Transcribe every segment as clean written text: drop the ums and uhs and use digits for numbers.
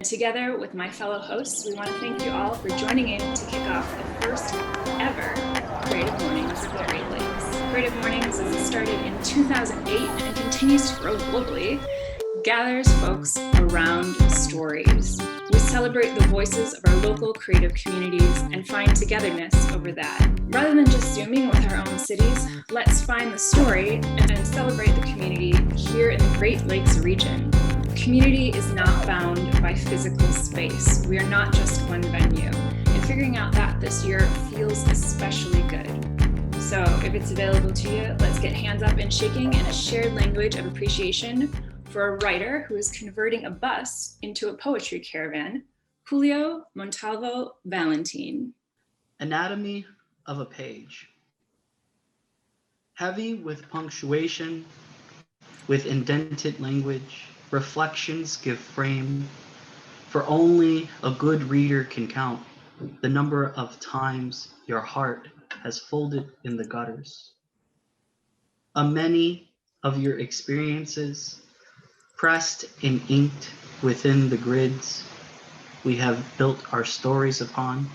Together with my fellow hosts, we want to thank you all for joining in to kick off the first ever Creative Mornings for the Great Lakes. Creative Mornings, as it started in 2008 and continues to grow globally, gathers folks around stories. We celebrate the voices of our local creative communities and find togetherness over that. Rather than just zooming with our own cities, let's find the story and celebrate the community here in the Great Lakes region. Community is not bound by physical space. We are not just one venue. And figuring out that this year feels especially good. So if it's available to you, let's get hands up and shaking in a shared language of appreciation for a writer who is converting a bus into a poetry caravan, Julio Montalvo Valentin. Anatomy of a page. Heavy with punctuation, with indented language, reflections give frame, for only a good reader can count the number of times your heart has folded in the gutters. A many of your experiences, pressed and inked within the grids we have built our stories upon,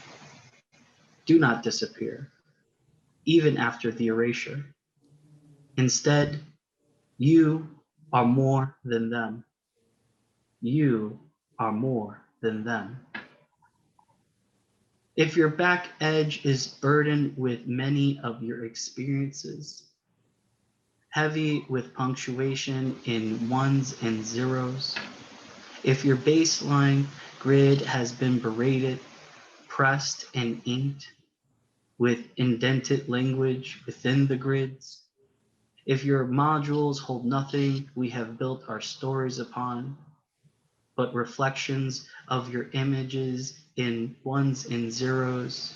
do not disappear, even after the erasure. Instead, you are more than them. You are more than them. If your back edge is burdened with many of your experiences, heavy with punctuation in ones and zeros, if your baseline grid has been berated, pressed and inked with indented language within the grids, if your modules hold nothing we have built our stories upon, but reflections of your images in ones and zeros,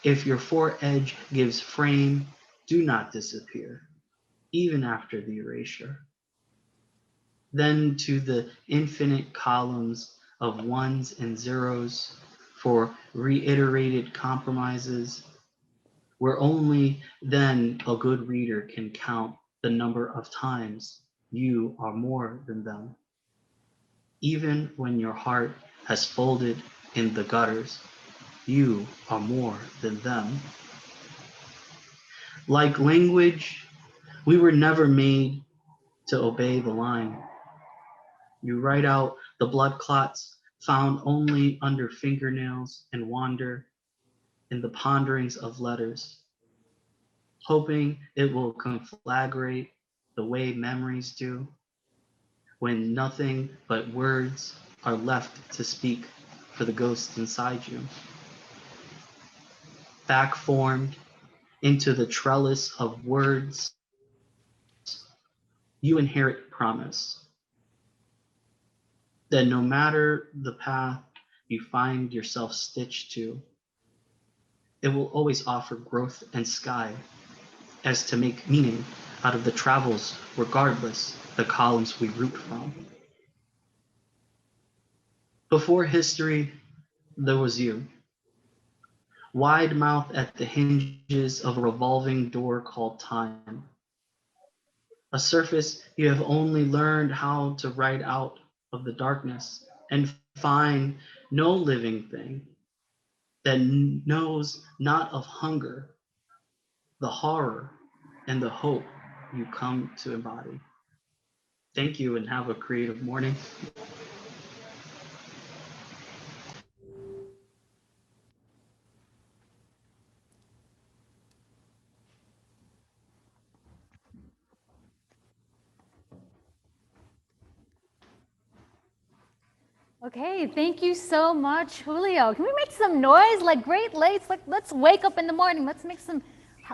if your foredge gives frame, do not disappear, even after the erasure. Then to the infinite columns of ones and zeros for reiterated compromises, where only then a good reader can count the number of times you are more than them. Even when your heart has folded in the gutters, you are more than them. Like language, we were never made to obey the line. You write out the blood clots found only under fingernails and wander in the ponderings of letters, hoping it will conflagrate the way memories do, when nothing but words are left to speak for the ghosts inside you. Back formed into the trellis of words, you inherit promise that no matter the path you find yourself stitched to, it will always offer growth and sky as to make meaning out of the travels, regardless the columns we root from. Before history, there was you, wide mouth at the hinges of a revolving door called time. A surface you have only learned how to write out of the darkness and find no living thing that knows not of hunger, the horror, and the hope you come to embody. Thank you and have a creative morning. Okay, thank you so much, Julio. Can we make some noise like Great Lakes? Like, let's wake up in the morning. Let's make some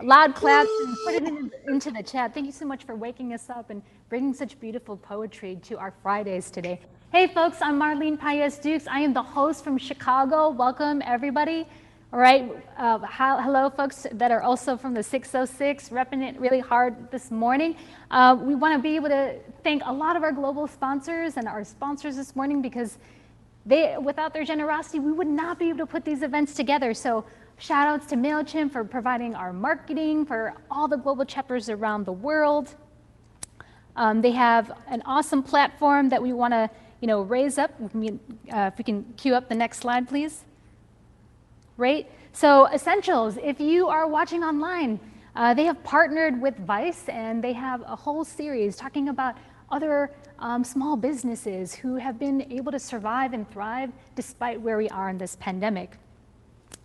loud claps and put it into the chat. Thank you so much for waking us up and bringing such beautiful poetry to our Fridays today. Hey, folks, I'm Marlene Paez-Dukes. I am the host from Chicago. Welcome, everybody. All right, hello, folks that are also from the 606, repping it really hard this morning. We want to be able to thank a lot of our global sponsors and our sponsors this morning because without their generosity, we would not be able to put these events together. So shout outs to MailChimp for providing our marketing for all the global chapters around the world. They have an awesome platform that we want to raise up. If we can cue up the next slide, please. Right? So Essentials, if you are watching online, they have partnered with Vice, and they have a whole series talking about other small businesses who have been able to survive and thrive despite where we are in this pandemic.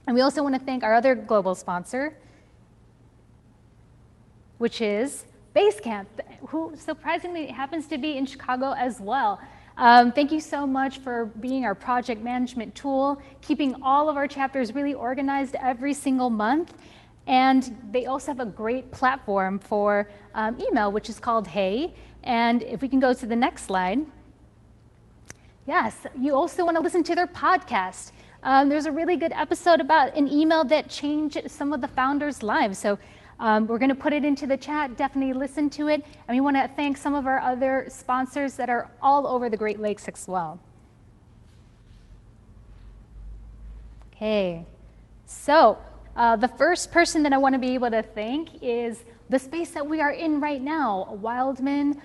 And we also want to thank our other global sponsor, which is Basecamp, who surprisingly happens to be in Chicago as well. Thank you so much for being our project management tool, keeping all of our chapters really organized every single month. And they also have a great platform for email, which is called Hey. And if we can go to the next slide. Yes, you also want to listen to their podcast. There's a really good episode about an email that changed some of the founders' lives. So we're going to put it into the chat. Definitely listen to it. And we want to thank some of our other sponsors that are all over the Great Lakes as well. Okay, so the first person that I want to be able to thank is the space that we are in right now, Wildman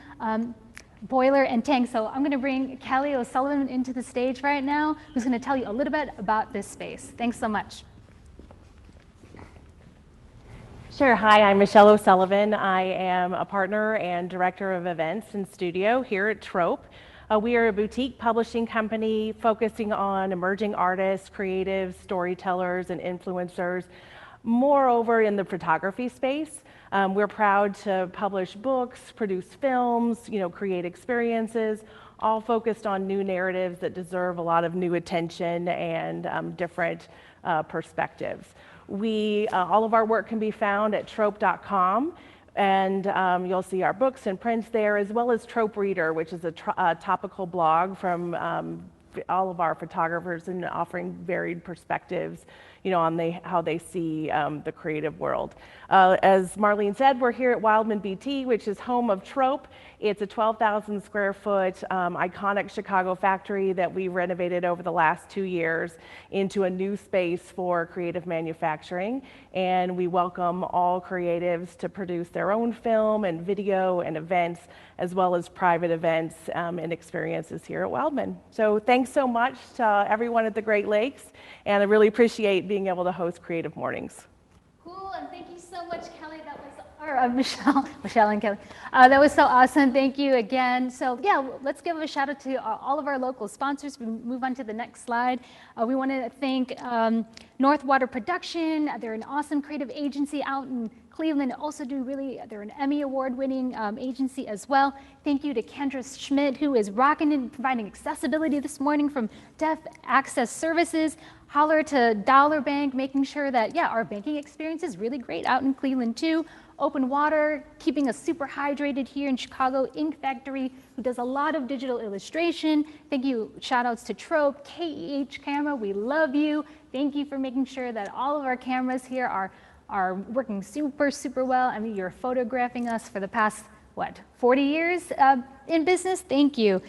Boiler and Tank. So I'm going to bring Kelly O'Sullivan into the stage right now, who's going to tell you a little bit about this space. Thanks so much. Sure. Hi, I'm Michelle O'Sullivan. I am a partner and director of events and studio here at Trope. We are a boutique publishing company focusing on emerging artists, creatives, storytellers, and influencers. Moreover, in the photography space, we're proud to publish books, produce films, create experiences, all focused on new narratives that deserve a lot of new attention and different perspectives. All of our work can be found at trope.com, and you'll see our books and prints there, as well as Trope Reader, which is a topical blog from all of our photographers and offering varied perspectives, on how they see the creative world. As Marlene said, we're here at Wildman BT, which is home of Trope. It's a 12,000 square foot iconic Chicago factory that we renovated over the last 2 years into a new space for creative manufacturing. And we welcome all creatives to produce their own film and video and events, as well as private events and experiences here at Wildman. So thanks so much to everyone at the Great Lakes, and I really appreciate being able to host Creative Mornings. Cool, and thank you so much, Kelly. That was, or Michelle and Kelly. That was so awesome. Thank you again. So yeah, let's give a shout out to all of our local sponsors. We move on to the next slide. We want to thank Northwater Production. They're an awesome creative agency out in Cleveland. Also they're an Emmy award-winning agency as well. Thank you to Kendra Schmidt, who is rocking and providing accessibility this morning from Deaf Access Services. Holler to Dollar Bank, making sure that, our banking experience is really great out in Cleveland too. Open Water, keeping us super hydrated here in Chicago. Ink Factory, who does a lot of digital illustration. Thank you. Shout outs to Trope, KEH Camera, we love you. Thank you for making sure that all of our cameras here are working super, super well. I mean, you're photographing us for the past, 40 years in business? Thank you.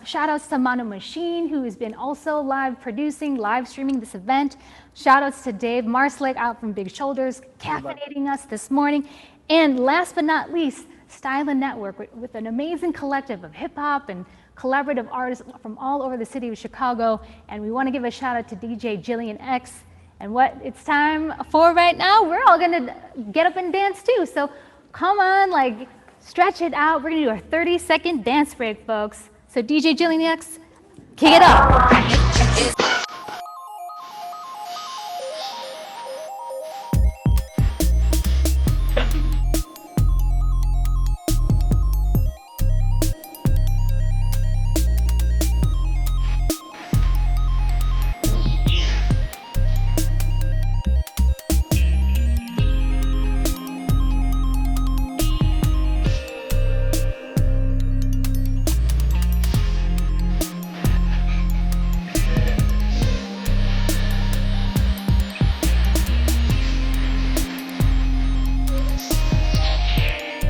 Shout outs to Mono Machine, who has been also live streaming this event. Shout outs to Dave Marslick out from Big Shoulders, caffeinating us this morning. And last but not least, Stylin' Network, with an amazing collective of hip hop and collaborative artists from all over the city of Chicago. And we want to give a shout out to DJ Jillian X. And what it's time for right now, we're all gonna get up and dance too. So come on, stretch it out. We're gonna do our 30-second dance break, folks. So DJ Jillian X, kick it up.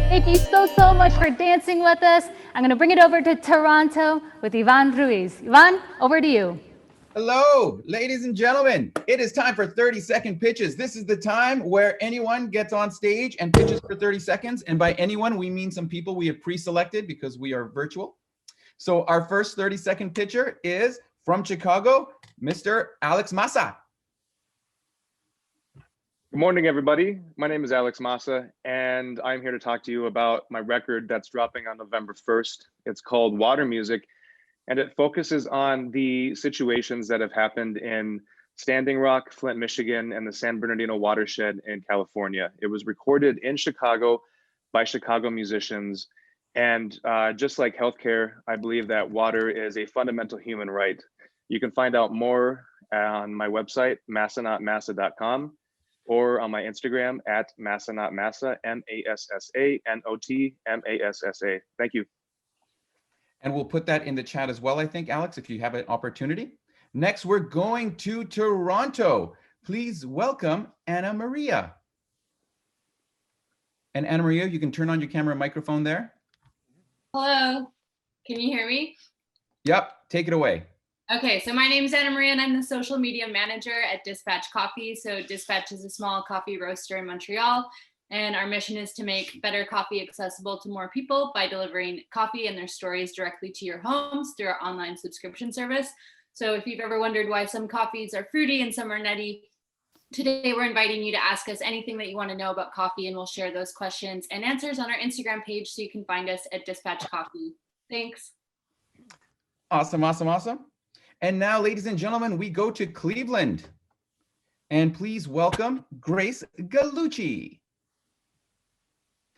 Thank you so much for dancing with us. I'm going to bring it over to Toronto with Ivan Ruiz. Ivan, over to you. Hello, ladies and gentlemen. It is time for 30-second pitches. This is the time where anyone gets on stage and pitches for 30 seconds. And by anyone, we mean some people we have pre-selected because we are virtual. So our first 30-second pitcher is from Chicago, Mr. Alex Massa. Good morning, everybody. My name is Alex Massa, and I'm here to talk to you about my record that's dropping on November 1st. It's called Water Music, and it focuses on the situations that have happened in Standing Rock, Flint, Michigan, and the San Bernardino watershed in California. It was recorded in Chicago by Chicago musicians. And just like healthcare, I believe that water is a fundamental human right. You can find out more on my website, massanotmassa.com, or on my Instagram at massanotmassa, MASSANOTMASSA. Thank you. And we'll put that in the chat as well, I think, Alex, if you have an opportunity. Next, we're going to Toronto. Please welcome Anna Maria. And Anna Maria, you can turn on your camera and microphone there. Hello, can you hear me? Yep, take it away. Okay, so my name is Anna Maria and I'm the social media manager at Dispatch Coffee. So Dispatch is a small coffee roaster in Montreal, and our mission is to make better coffee accessible to more people by delivering coffee and their stories directly to your homes through our online subscription service. So if you've ever wondered why some coffees are fruity and some are nutty, today we're inviting you to ask us anything that you want to know about coffee, and we'll share those questions and answers on our Instagram page, so you can find us at Dispatch Coffee. Thanks. Awesome, awesome, awesome. And now, ladies and gentlemen, we go to Cleveland. And please welcome Grace Gallucci.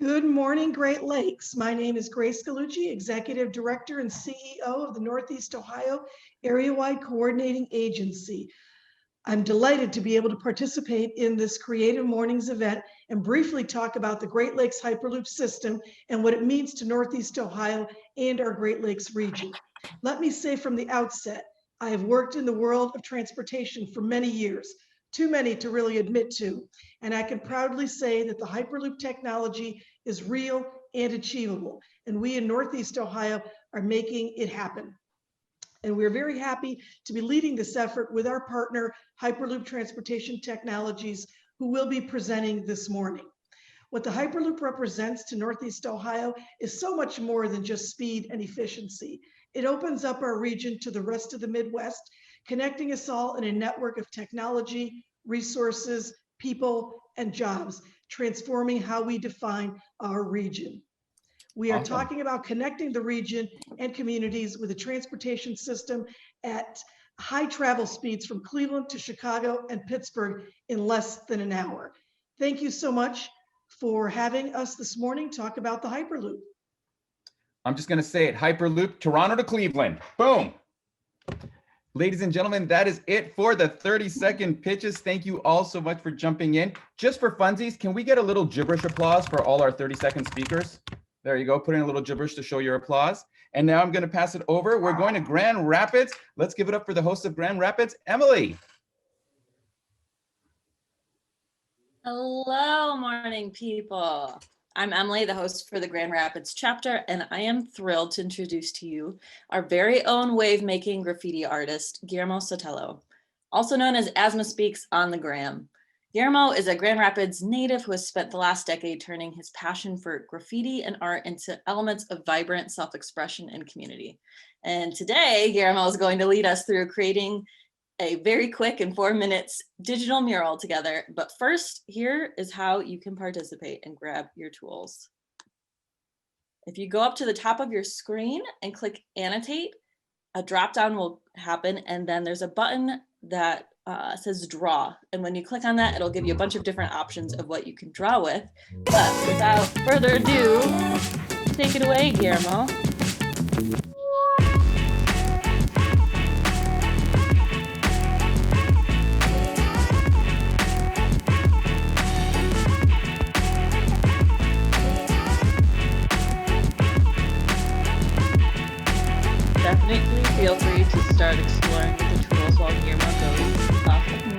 Good morning, Great Lakes. My name is Grace Gallucci, Executive Director and CEO of the Northeast Ohio Area-Wide Coordinating Agency. I'm delighted to be able to participate in this Creative Mornings event and briefly talk about the Great Lakes Hyperloop system and what it means to Northeast Ohio and our Great Lakes region. Let me say from the outset, I have worked in the world of transportation for many years, too many to really admit to, and I can proudly say that the Hyperloop technology is real and achievable, and we in Northeast Ohio are making it happen. And we're very happy to be leading this effort with our partner, Hyperloop Transportation Technologies, who will be presenting this morning. What the Hyperloop represents to Northeast Ohio is so much more than just speed and efficiency. It opens up our region to the rest of the Midwest, connecting us all in a network of technology, resources, people, and jobs, transforming how we define our region. We are talking about connecting the region and communities with a transportation system at high travel speeds from Cleveland to Chicago and Pittsburgh in less than an hour. Thank you so much for having us this morning talk about the Hyperloop. I'm just going to say it, Hyperloop, Toronto to Cleveland. Boom. Ladies and gentlemen, that is it for the 30-second pitches. Thank you all so much for jumping in. Just for funsies, can we get a little gibberish applause for all our 30-second speakers? There you go, put in a little gibberish to show your applause. And now I'm going to pass it over. We're going to Grand Rapids. Let's give it up for the host of Grand Rapids, Emily. Hello, morning people. I'm Emily, the host for the Grand Rapids chapter, and I am thrilled to introduce to you our very own wave-making graffiti artist, Guillermo Sotelo, also known as Asthma Speaks on the Gram. Guillermo is a Grand Rapids native who has spent the last decade turning his passion for graffiti and art into elements of vibrant self-expression and community. And today, Guillermo is going to lead us through creating a very quick and 4 minutes digital mural together. But first, here is how you can participate and grab your tools. If you go up to the top of your screen and click annotate, a drop down will happen, and then there's a button that says draw. And when you click on that, it'll give you a bunch of different options of what you can draw with. But without further ado, take it away, Guillermo. Definitely feel free to start exploring with the tools while Guillermo goes off of mute.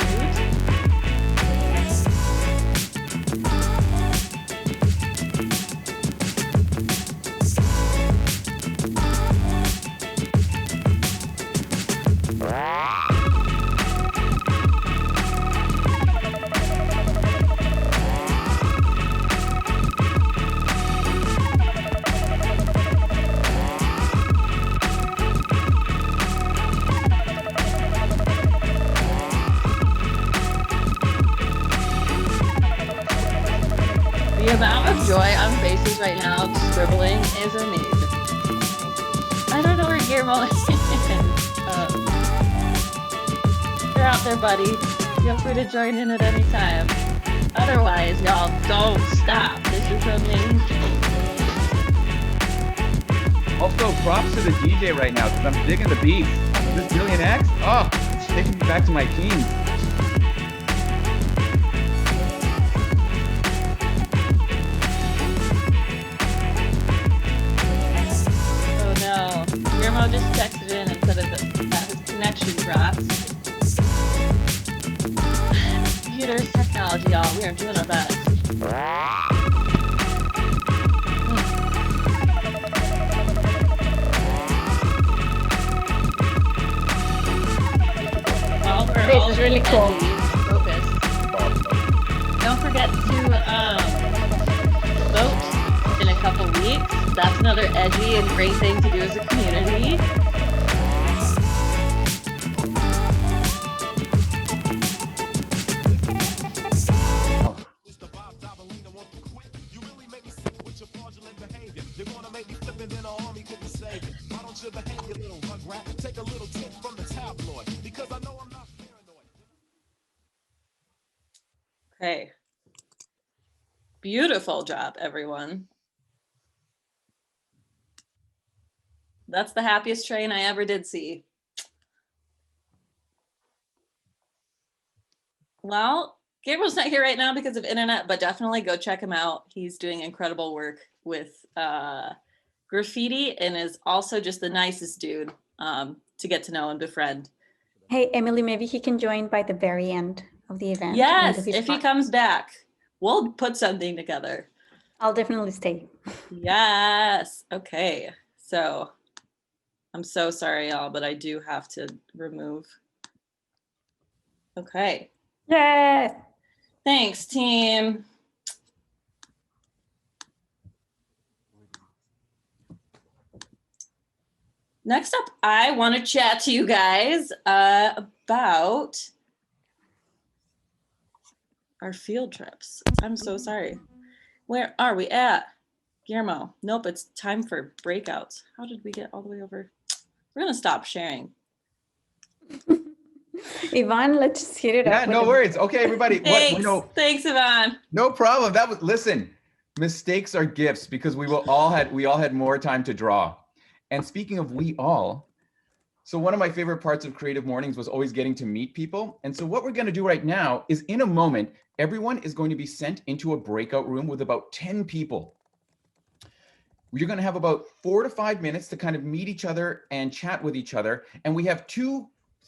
joy on faces right now of scribbling is amazing. I don't know where Guillermo is. You're out there, buddy. Feel free to join in at any time. Otherwise, y'all don't stop. This is amazing. Also, props to the DJ right now because I'm digging the beat. This Billion X, oh, it's taking me back to my teens. Oh no, Guillermo just texted in and said that his connection dropped. Computers, technology, y'all, we are doing our best. This is really cool. Focus. Don't forget to vote in a couple weeks. That's another edgy and great thing to do as a community. Okay. Beautiful job, everyone. That's the happiest train I ever did see. Well, Gabriel's not here right now because of internet, but definitely go check him out. He's doing incredible work with graffiti and is also just the nicest dude to get to know and befriend. Hey, Emily, maybe he can join by the very end of the event. Yes, if he comes back, we'll put something together. I'll definitely stay. Yes. Okay. So I'm so sorry, y'all, but I do have to remove. Okay. Yeah. Thanks, team. Next up, I want to chat to you guys about our field trips. I'm so sorry. Where are we at? Guillermo. Nope, it's time for breakouts. How did we get all the way over? We're going to stop sharing. Yvonne, let's just hit it Yeah, up. no worries. Okay, everybody. Thanks. Thanks, Yvonne. No problem. Listen, mistakes are gifts because we all had more time to draw. And speaking of we all, so one of my favorite parts of Creative Mornings was always getting to meet people. And so what we're going to do right now is in a moment, everyone is going to be sent into a breakout room with about 10 people. You're going to have about 4 to 5 minutes to kind of meet each other and chat with each other. And we have 2,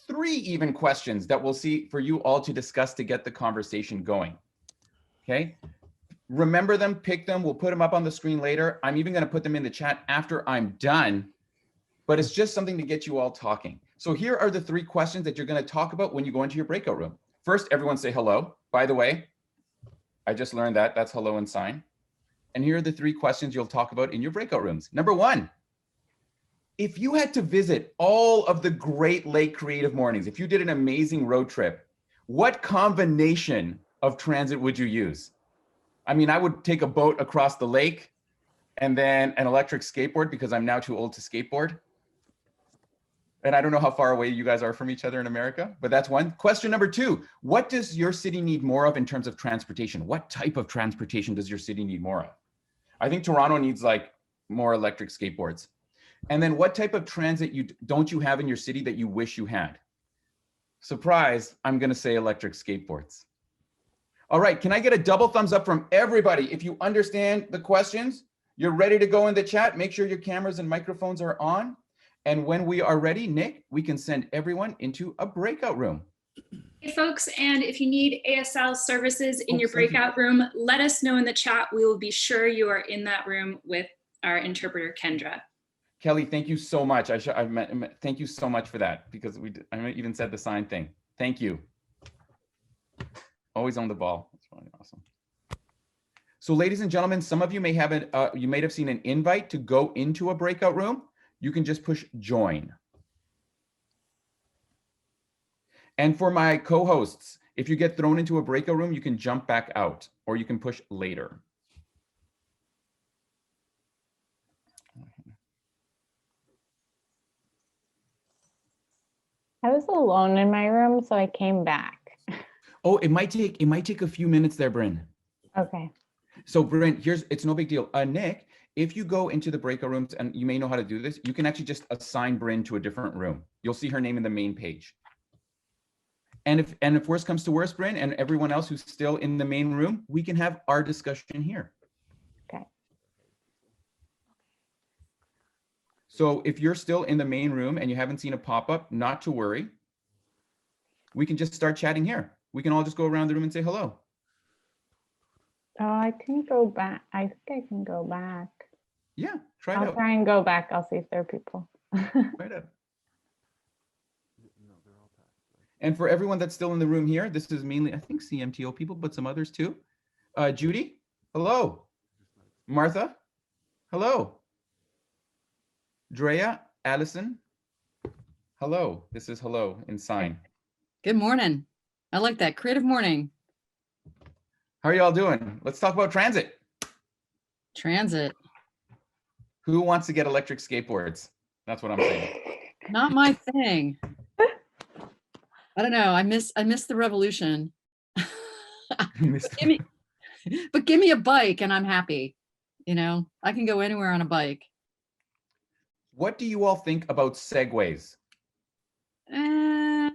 3 even questions that we'll see for you all to discuss to get the conversation going. Okay. Remember them, pick them. We'll put them up on the screen later. I'm even going to put them in the chat after I'm done, but it's just something to get you all talking. So here are the 3 questions that you're going to talk about when you go into your breakout room. First, everyone say hello. By the way, I just learned that. That's hello and sign. And here are the 3 questions you'll talk about in your breakout rooms. Number 1, if you had to visit all of the Great Lake Creative Mornings, if you did an amazing road trip, what combination of transit would you use? I mean, I would take a boat across the lake and then an electric skateboard because I'm now too old to skateboard. And I don't know how far away you guys are from each other in America, but that's one. Question number 2, what does your city need more of in terms of transportation? What type of transportation does your city need more of? I think Toronto needs like more electric skateboards. And then what type of transit don't you have in your city that you wish you had? Surprise, I'm gonna say electric skateboards. All right, can I get a double thumbs up from everybody? If you understand the questions, you're ready to go in the chat, make sure your cameras and microphones are on. And when we are ready, Nick, we can send everyone into a breakout room. Hey folks, and if you need ASL services in your breakout room, let us know in the chat. We will be sure you are in that room with our interpreter, Kendra. Kelly, thank you so much. Thank you so much for that because I even said the sign thing. Thank you. Always on the ball. That's really awesome. So ladies and gentlemen, some of you may have you may have seen an invite to go into a breakout room. You can just push join. And for my co-hosts, if you get thrown into a breakout room, you can jump back out or you can push later. I was alone in my room, so I came back. Oh, it might take a few minutes there, Bryn. Okay. So Bryn, it's no big deal. Nick, if you go into the breakout rooms, and you may know how to do this, you can actually just assign Bryn to a different room. You'll see her name in the main page. And if worst comes to worst, Bryn, and everyone else who's still in the main room, we can have our discussion here. Okay. So if you're still in the main room and you haven't seen a pop-up, not to worry. We can just start chatting here. We can all just go around the room and say hello. Oh, I can go back. I think I can go back. Yeah, try it I'll out. try and go back. I'll see if there are people. Try it out. And for everyone that's still in the room here, this is mainly, I think, CMTO people, but some others too. Judy, hello. Martha, hello. Drea, Allison, hello. This is hello in sign. Good morning. I like that. Creative morning. How are y'all doing? Let's talk about transit. Transit. Who wants to get electric skateboards? That's what I'm saying. Not my thing. I don't know. I miss the revolution. But give me a bike and I'm happy. You know, I can go anywhere on a bike. What do you all think about segways? I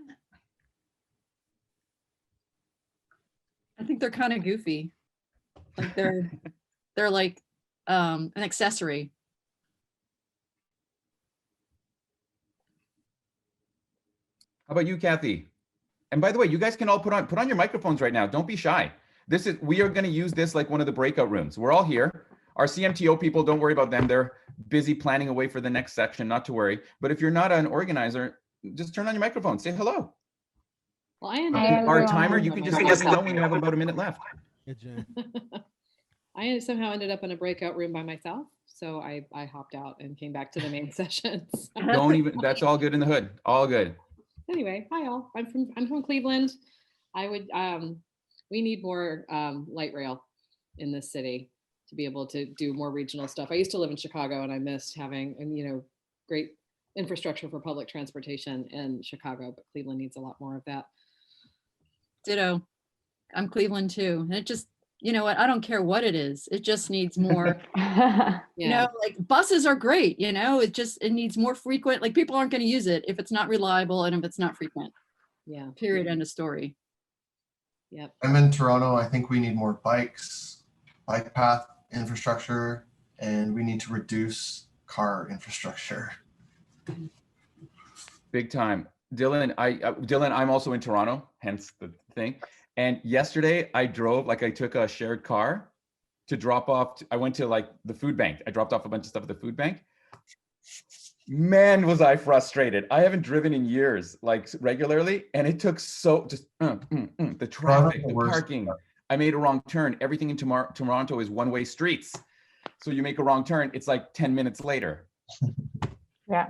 think they're kind of goofy. Like they're like an accessory. How about you, Kathy? And by the way, you guys can all put on your microphones right now. Don't be shy. We are going to use this like one of the breakout rooms. We're all here. Our CMTO people, don't worry about them. They're busy planning away for the next section, not to worry. But if you're not an organizer, just turn on your microphone, say hello. Well, Our timer, you can just let me know when you have about a minute left. I somehow ended up in a breakout room by myself. So I hopped out and came back to the main sessions. That's all good in the hood. All good. Anyway, hi all. I'm from Cleveland. We need more light rail in this city to be able to do more regional stuff. I used to live in Chicago and I missed having, great infrastructure for public transportation in Chicago, but Cleveland needs a lot more of that. Ditto. I'm Cleveland too. And it just, you know what? I don't care what it is. It just needs more. You know, like buses are great, it needs more frequent, like people aren't going to use it if it's not reliable and if it's not frequent. Yeah. Period. End of story. Yep. I'm in Toronto. I think we need more bikes, bike path infrastructure, and we need to reduce car infrastructure. Big time. Dylan, I'm also in Toronto, hence the thing. And yesterday I took a shared car to drop off. I went to like the food bank. I dropped off a bunch of stuff at the food bank. Man, was I frustrated. I haven't driven in years, like regularly. And it took the traffic, the parking. I made a wrong turn. Everything in Toronto is one-way streets. So you make a wrong turn, it's like 10 minutes later. Yeah.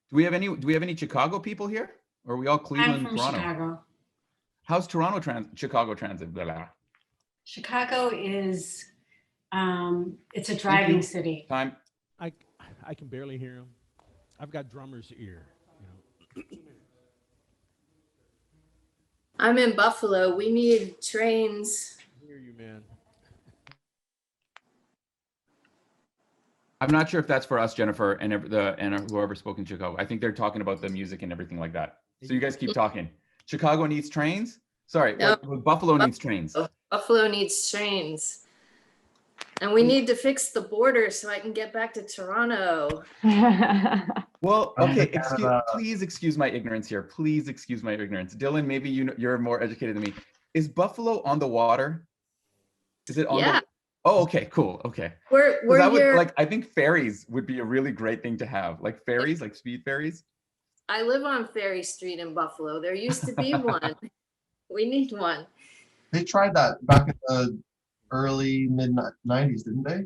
Do we have any Chicago people here? Or are we all Cleveland, I'm from Toronto? Chicago. How's Chicago transit? Blah, blah. Chicago is, it's a driving city. Time. I can barely hear him. I've got drummer's ear. I'm in Buffalo. We need trains. I hear you, man. I'm not sure if that's for us, Jennifer, and whoever spoke in Chicago. I think they're talking about the music and everything like that. So you guys keep talking. Chicago needs trains? Sorry, Nope. Buffalo needs trains. Buffalo needs trains. And we need to fix the border so I can get back to Toronto. Well, okay, please excuse my ignorance here. Please excuse my ignorance. Dylan, maybe you're more educated than me. Is Buffalo on the water? Is it on the Oh, okay, cool. Okay. We're here. I think ferries would be a really great thing to have. Like ferries, like speed ferries. I live on Ferry Street in Buffalo. There used to be one. We need one. They tried that back in the early mid 90s, didn't they?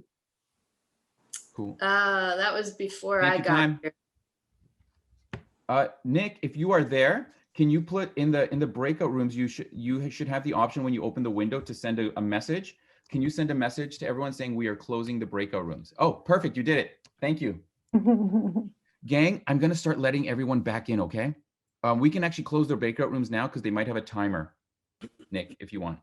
Cool. That was before I got here. Nick, if you are there, can you put in the breakout rooms, you should have the option when you open the window to send a message. Can you send a message to everyone saying we are closing the breakout rooms? Oh, perfect. You did it. Thank you. Gang, I'm going to start letting everyone back in, okay? We can actually close their breakout rooms now because they might have a timer. Nick, if you want.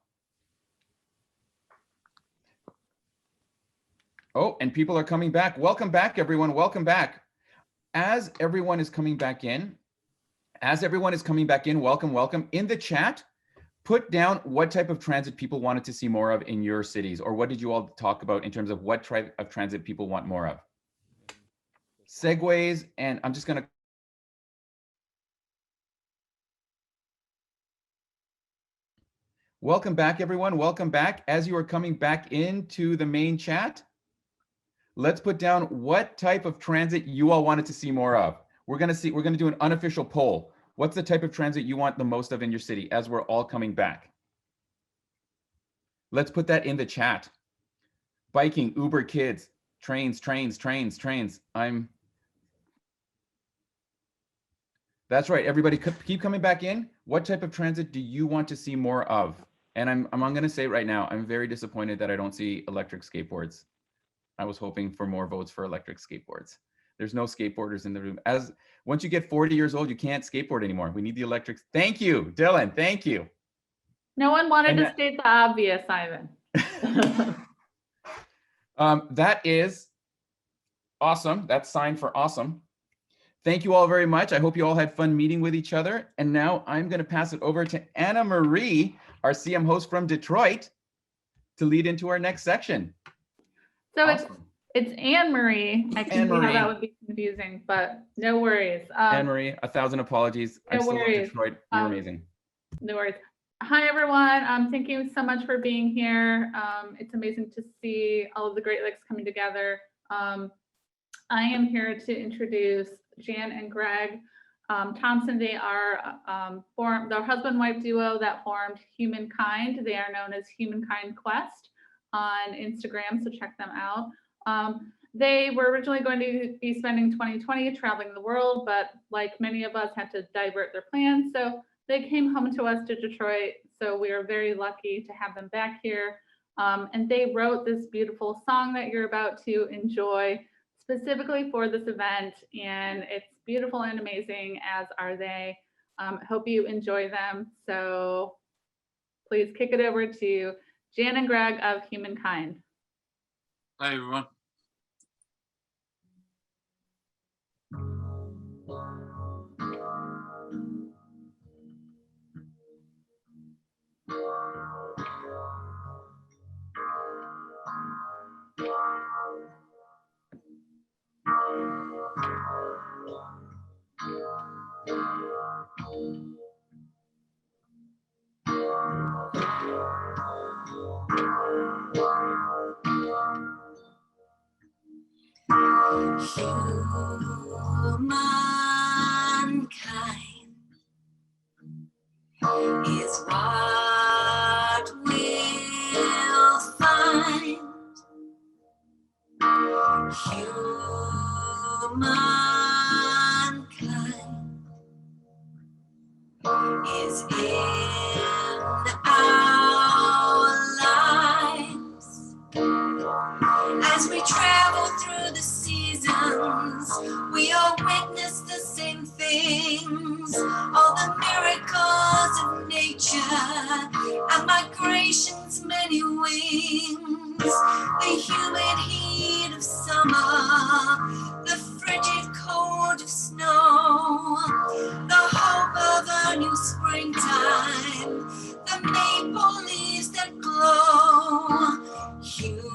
Oh, and people are coming back. Welcome back, everyone. Welcome back. As everyone is coming back in, welcome, welcome. In the chat, put down what type of transit people wanted to see more of in your cities, or what did you all talk about in terms of what type of transit people want more of? Segways, and I'm just going to welcome back, everyone. Welcome back. As you are coming back into the main chat, let's put down what type of transit you all wanted to see more of. We're going to do an unofficial poll. What's the type of transit you want the most of in your city as we're all coming back? Let's put that in the chat. Biking, Uber Kids, trains. That's right. Everybody keep coming back in. What type of transit do you want to see more of? And I'm going to say right now, I'm very disappointed that I don't see electric skateboards. I was hoping for more votes for electric skateboards. There's no skateboarders in the room. Once you get 40 years old, you can't skateboard anymore. We need the electrics. Thank you, Dylan. Thank you. No one wanted to state the obvious, Ivan. That is awesome. That's sign for awesome. Thank you all very much. I hope you all had fun meeting with each other. And now I'm going to pass it over to Anna Marie, our CM host from Detroit, to lead into our next section. So awesome. It's Anne Marie. I can see how that would be confusing, but no worries. Anne Marie, 1,000 apologies. I still love Detroit. You're amazing. No worries. Hi, everyone. Thank you so much for being here. It's amazing to see all of the Great Lakes coming together. I am here to introduce Jan and Greg Thompson. They are their husband-wife duo that formed Humankind. They are known as Humankind Quest on Instagram, so check them out. They were originally going to be spending 2020 traveling the world, but like many of us had to divert their plans. So they came home to us to Detroit. So we are very lucky to have them back here. And they wrote this beautiful song that you're about to enjoy specifically for this event. And it's beautiful and amazing, as are they. Hope you enjoy them. So please kick it over to Jan and Greg of Humankind. Hi, everyone. Humankind is what we'll find. Humankind is in our lives. As we travel through the seasons, we all witness the same things. All the miracles of nature and migration's many wings. The humid heat of summer, the frigid cold of snow, the hope of a new springtime, the maple leaves that glow. Humankind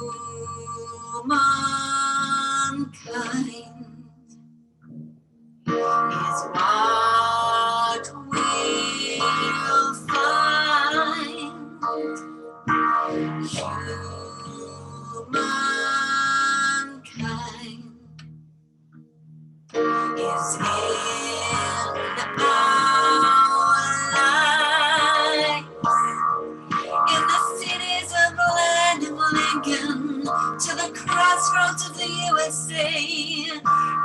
is what we'll find. Humankind is in our lives. In the cities of the land of Lincoln, to the crossroads of the USA,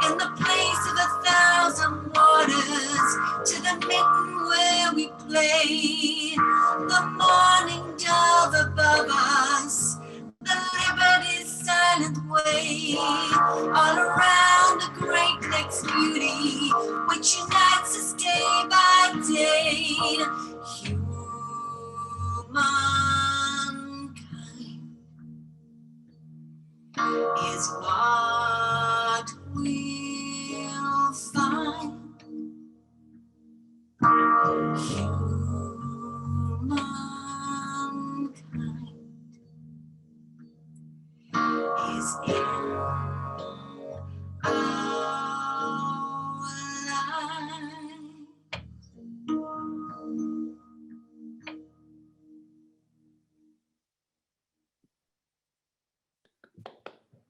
in the place of 1,000 waters, to the mitten where we play, the morning dove above us, the liberty's silent way, all around the Great Lakes its beauty, which unites us day by day. Humankind is what we'll find. Humankind is in our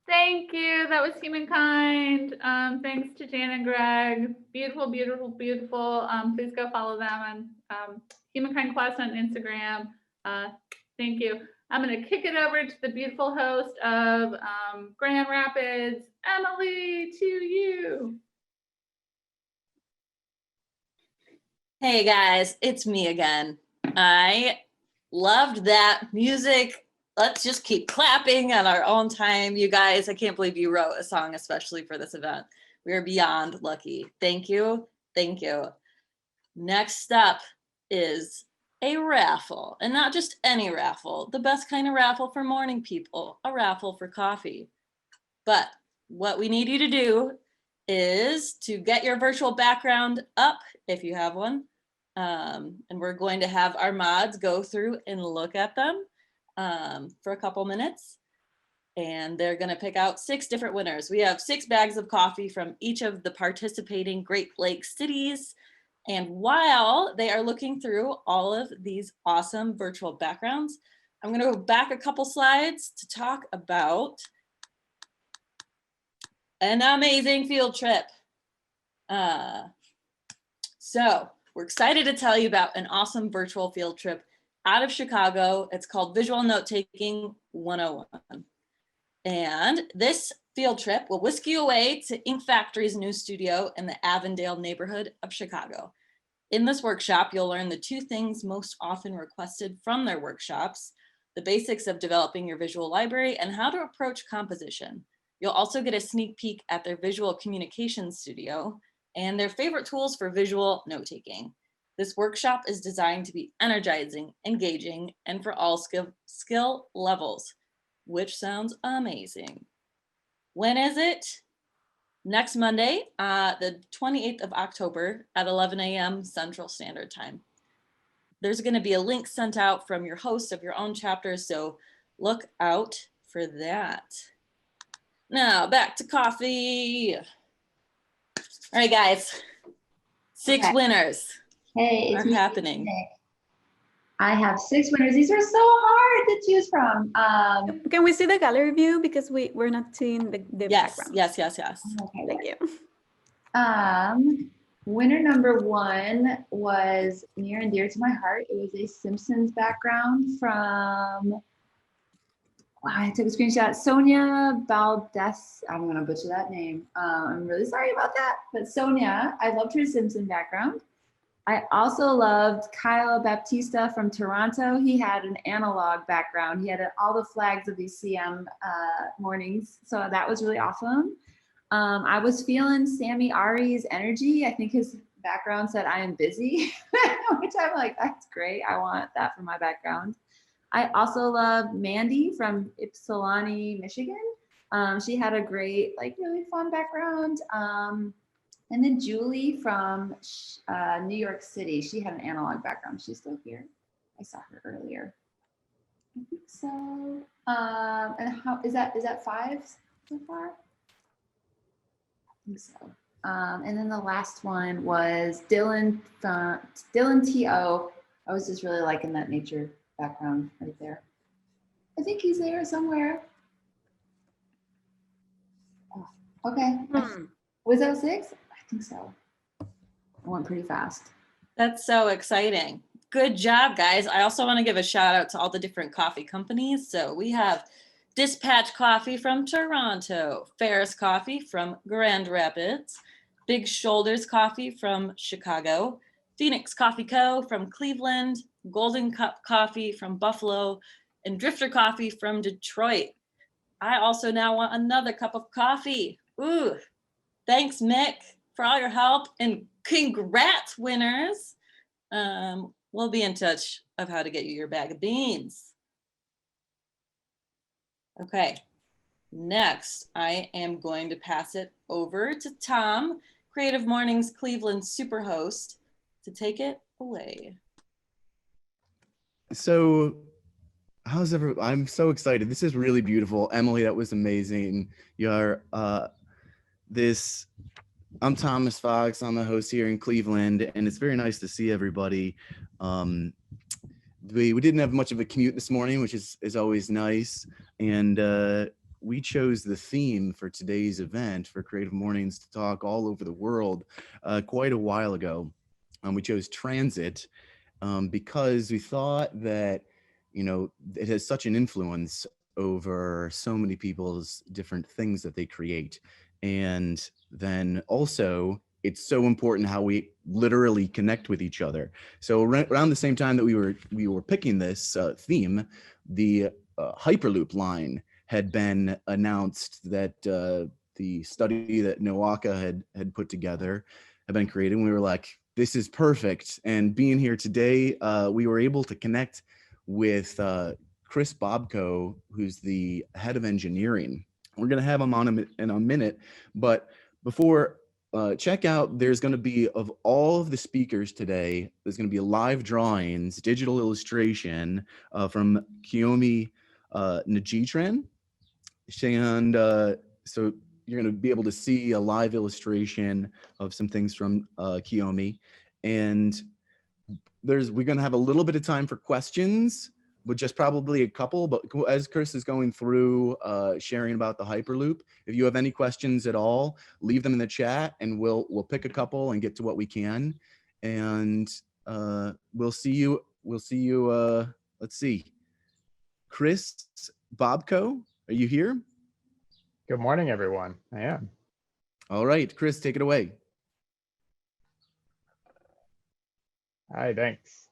Thank you. That was Humankind. Thanks to Jan and Greg. Beautiful, beautiful, beautiful. Please go follow them on Humankind Class on Instagram. Thank you. I'm going to kick it over to the beautiful host of Grand Rapids, Emily, to you. Hey guys, it's me again. I loved that music. Let's just keep clapping on our own time. You guys, I can't believe you wrote a song especially for this event. We are beyond lucky. Thank you. Thank you. Next up is a raffle, and not just any raffle, the best kind of raffle for morning people, a raffle for coffee. But what we need you to do is to get your virtual background up if you have one. And we're going to have our mods go through and look at them for a couple minutes. And they're going to pick out 6 different winners. We have 6 bags of coffee from each of the participating Great Lakes cities. And while they are looking through all of these awesome virtual backgrounds, I'm going to go back a couple slides to talk about an amazing field trip. So we're excited to tell you about an awesome virtual field trip out of Chicago. It's called Visual Note Taking 101. And this field trip will whisk you away to Ink Factory's new studio in the Avondale neighborhood of Chicago. In this workshop, you'll learn the 2 things most often requested from their workshops, the basics of developing your visual library and how to approach composition. You'll also get a sneak peek at their visual communication studio and their favorite tools for visual note-taking. This workshop is designed to be energizing, engaging, and for all skill levels, which sounds amazing. When is it? Next Monday, the 28th of October at 11 a.m. Central Standard Time. There's going to be a link sent out from your host of your own chapter, so look out for that. Now back to coffee. All right, guys. 6 winners Hey, are happening. I have 6 winners. These are so hard to choose from. Can we see the gallery view because we're not seeing the background? Yes. Okay, thank you. Winner number 1 was near and dear to my heart. It was a Simpsons background from, I took a screenshot, Sonia Baldes. I'm gonna butcher that name. I'm really sorry about that, but Sonia, I loved her Simpson background. I also loved Kyle Baptista from Toronto. He had an analog background. He had all the flags of these CM mornings. So that was really awesome. I was feeling Sammy Ari's energy. I think his background said, "I am busy," which I'm like, that's great. I want that for my background. I also loved Mandy from Ypsilanti, Michigan. She had a great, really fun background. And then Julie from New York City, she had an analog background. She's still here. I saw her earlier. I think so. And how is that 5 so far? I think so. And then the last one was Dylan T.O. I was just really liking that nature background right there. I think he's there somewhere. Oh, okay. Was that 6? I think so. I went pretty fast. That's so exciting. Good job, guys. I also want to give a shout out to all the different coffee companies. So we have Dispatch Coffee from Toronto, Ferris Coffee from Grand Rapids, Big Shoulders Coffee from Chicago, Phoenix Coffee Co. from Cleveland, Golden Cup Coffee from Buffalo, and Drifter Coffee from Detroit. I also now want another cup of coffee. Ooh, thanks, Mick. for all your help, and congrats, winners. We'll be in touch of how to get you your bag of beans. Okay, next I am going to pass it over to Tom, Creative Mornings Cleveland superhost, to take it away. So how's everyone? I'm so excited. This is really beautiful. Emily, that was amazing. You're I'm Thomas Fox. I'm the host here in Cleveland, and it's very nice to see everybody. We didn't have much of a commute this morning, which is always nice. And we chose the theme for today's event for Creative Mornings to talk all over the world quite a while ago. We chose transit because we thought that, you know, it has such an influence over so many people's different things that they create. And then also, it's so important how we literally connect with each other. So around the same time that we were picking this theme, the Hyperloop line had been announced, that the study that NOACA had put together had been created. And we were like, this is perfect. And being here today, we were able to connect with Chris Bobko, who's the head of engineering. We're going to have him on in a minute, but before, check out, there's going to be, of all of the speakers today, there's going to be live drawings, digital illustration from Kiyomi Najitran. And so you're going to be able to see a live illustration of some things from Kiyomi. And we're going to have a little bit of time for questions, but just probably a couple. But as Chris is going through sharing about the Hyperloop, if you have any questions at all, leave them in the chat, and we'll pick a couple and get to what we can. And we'll see you. Let's see. Chris Bobko, are you here? Good morning, everyone. I am. All right, Chris, take it away. Hi, thanks.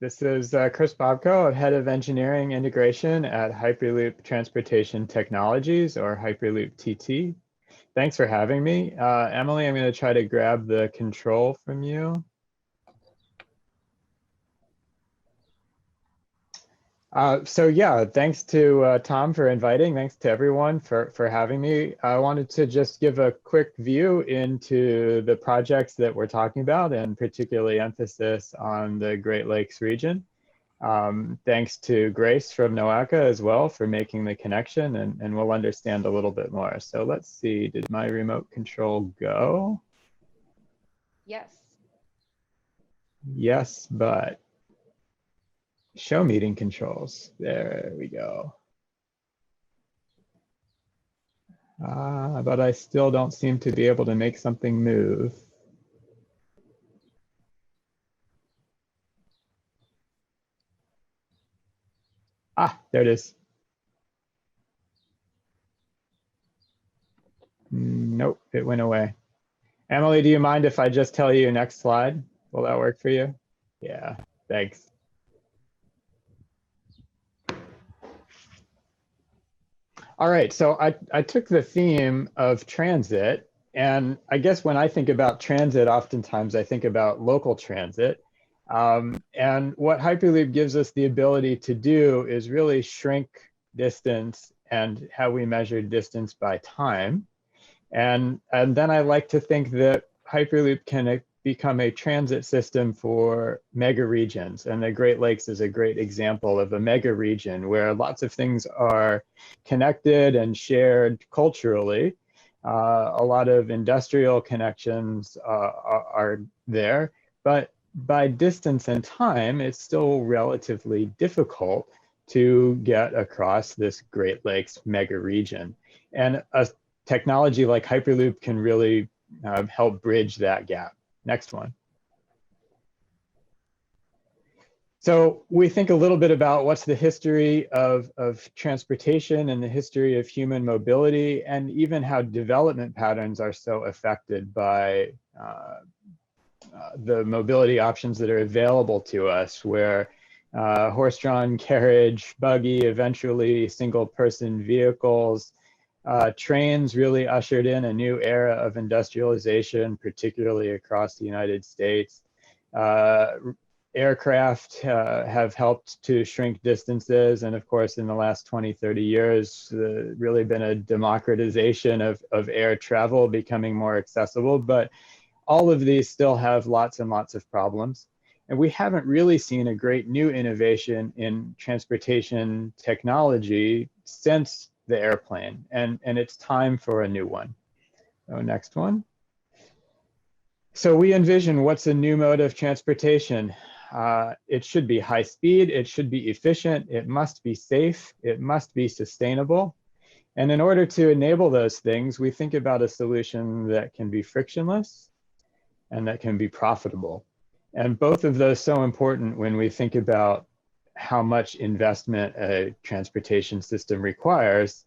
This is Chris Bobko, Head of Engineering Integration at Hyperloop Transportation Technologies, or Hyperloop TT. Thanks for having me. Emily, I'm going to try to grab the control from you. So yeah, thanks to Tom for inviting. Thanks to everyone for having me. I wanted to just give a quick view into the projects that we're talking about, and particularly emphasis on the Great Lakes region. Thanks to Grace from NOACA as well for making the connection, and we'll understand a little bit more. So let's see, did my remote control go? Yes. Yes, but show meeting controls. There we go. But I still don't seem to be able to make something move. Ah, there it is. Nope, it went away. Emily, do you mind if I just tell you next slide? Will that work for you? Yeah, thanks. All right, so I took the theme of transit, and I guess when I think about transit, oftentimes I think about local transit. And what Hyperloop gives us the ability to do is really shrink distance and how we measure distance by time. And then I like to think that Hyperloop can become a transit system for mega regions. And the Great Lakes is a great example of a mega region where lots of things are connected and shared culturally. A lot of industrial connections are there, but by distance and time, it's still relatively difficult to get across this Great Lakes mega region. And a technology like Hyperloop can really help bridge that gap. Next one. So we think a little bit about what's the history of transportation and the history of human mobility, and even how development patterns are so affected by the mobility options that are available to us, where horse-drawn carriage, buggy, eventually single-person vehicles, Trains really ushered in a new era of industrialization, particularly across the United States. Aircraft have helped to shrink distances. And of course, in the last 20, 30 years, really been a democratization of air travel becoming more accessible. But all of these still have lots and lots of problems. And we haven't really seen a great new innovation in transportation technology since the airplane. And it's time for a new one. So next one. So we envision what's a new mode of transportation. It should be high speed, it should be efficient, it must be safe, it must be sustainable. And in order to enable those things, we think about a solution that can be frictionless and that can be profitable. And both of those so important when we think about how much investment a transportation system requires,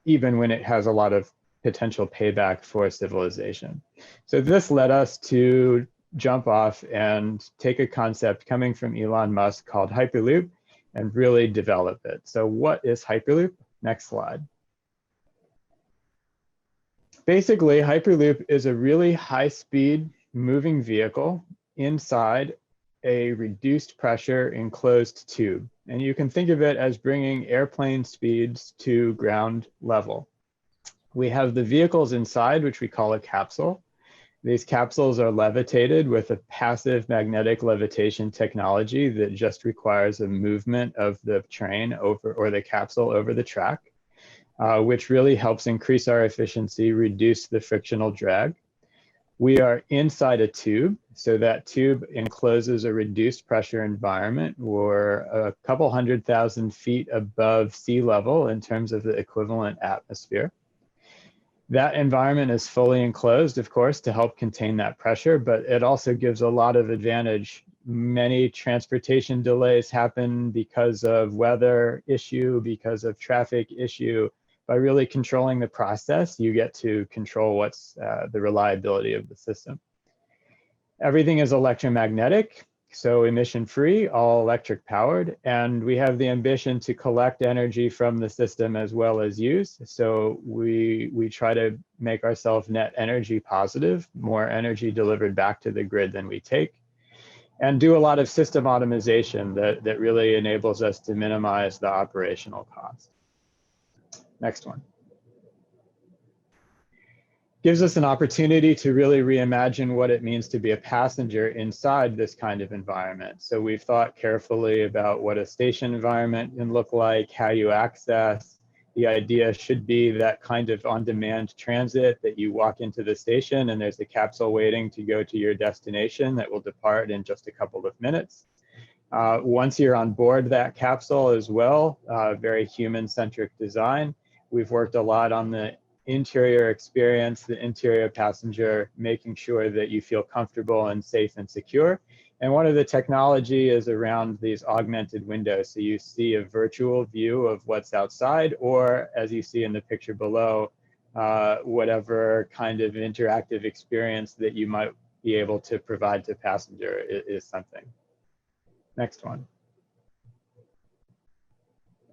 even when it has a lot of potential payback for civilization. So this led us to jump off and take a concept coming from Elon Musk called Hyperloop and really develop it. So what is Hyperloop? Next slide. Basically, Hyperloop is a really high-speed moving vehicle inside a reduced pressure enclosed tube. And you can think of it as bringing airplane speeds to ground level. We have the vehicles inside, which we call a capsule. These capsules are levitated with a passive magnetic levitation technology that just requires a movement of the train over, or the capsule over the track, which really helps increase our efficiency, reduce the frictional drag. We are inside a tube, so that tube encloses a reduced pressure environment. We're a couple 100,000 feet above sea level in terms of the equivalent atmosphere. That environment is fully enclosed, of course, to help contain that pressure, but it also gives a lot of advantage. Many transportation delays happen because of weather issue, because of traffic issue. By really controlling the process, you get to control what's the reliability of the system. Everything is electromagnetic, so emission-free, all electric powered, and we have the ambition to collect energy from the system as well as use. So we try to make ourselves net energy positive, more energy delivered back to the grid than we take, and do a lot of system optimization that really enables us to minimize the operational cost. Next one. Gives us an opportunity to really reimagine what it means to be a passenger inside this kind of environment. So we've thought carefully about what a station environment can look like, how you access. The idea should be that kind of on-demand transit that you walk into the station and there's a capsule waiting to go to your destination that will depart in just a couple of minutes. Once you're on board that capsule as well, very human-centric design. We've worked a lot on the interior experience, the interior passenger, making sure that you feel comfortable and safe and secure. And one of the technology is around these augmented windows. So you see a virtual view of what's outside, or as you see in the picture below, whatever kind of interactive experience that you might be able to provide to passenger is something. Next one.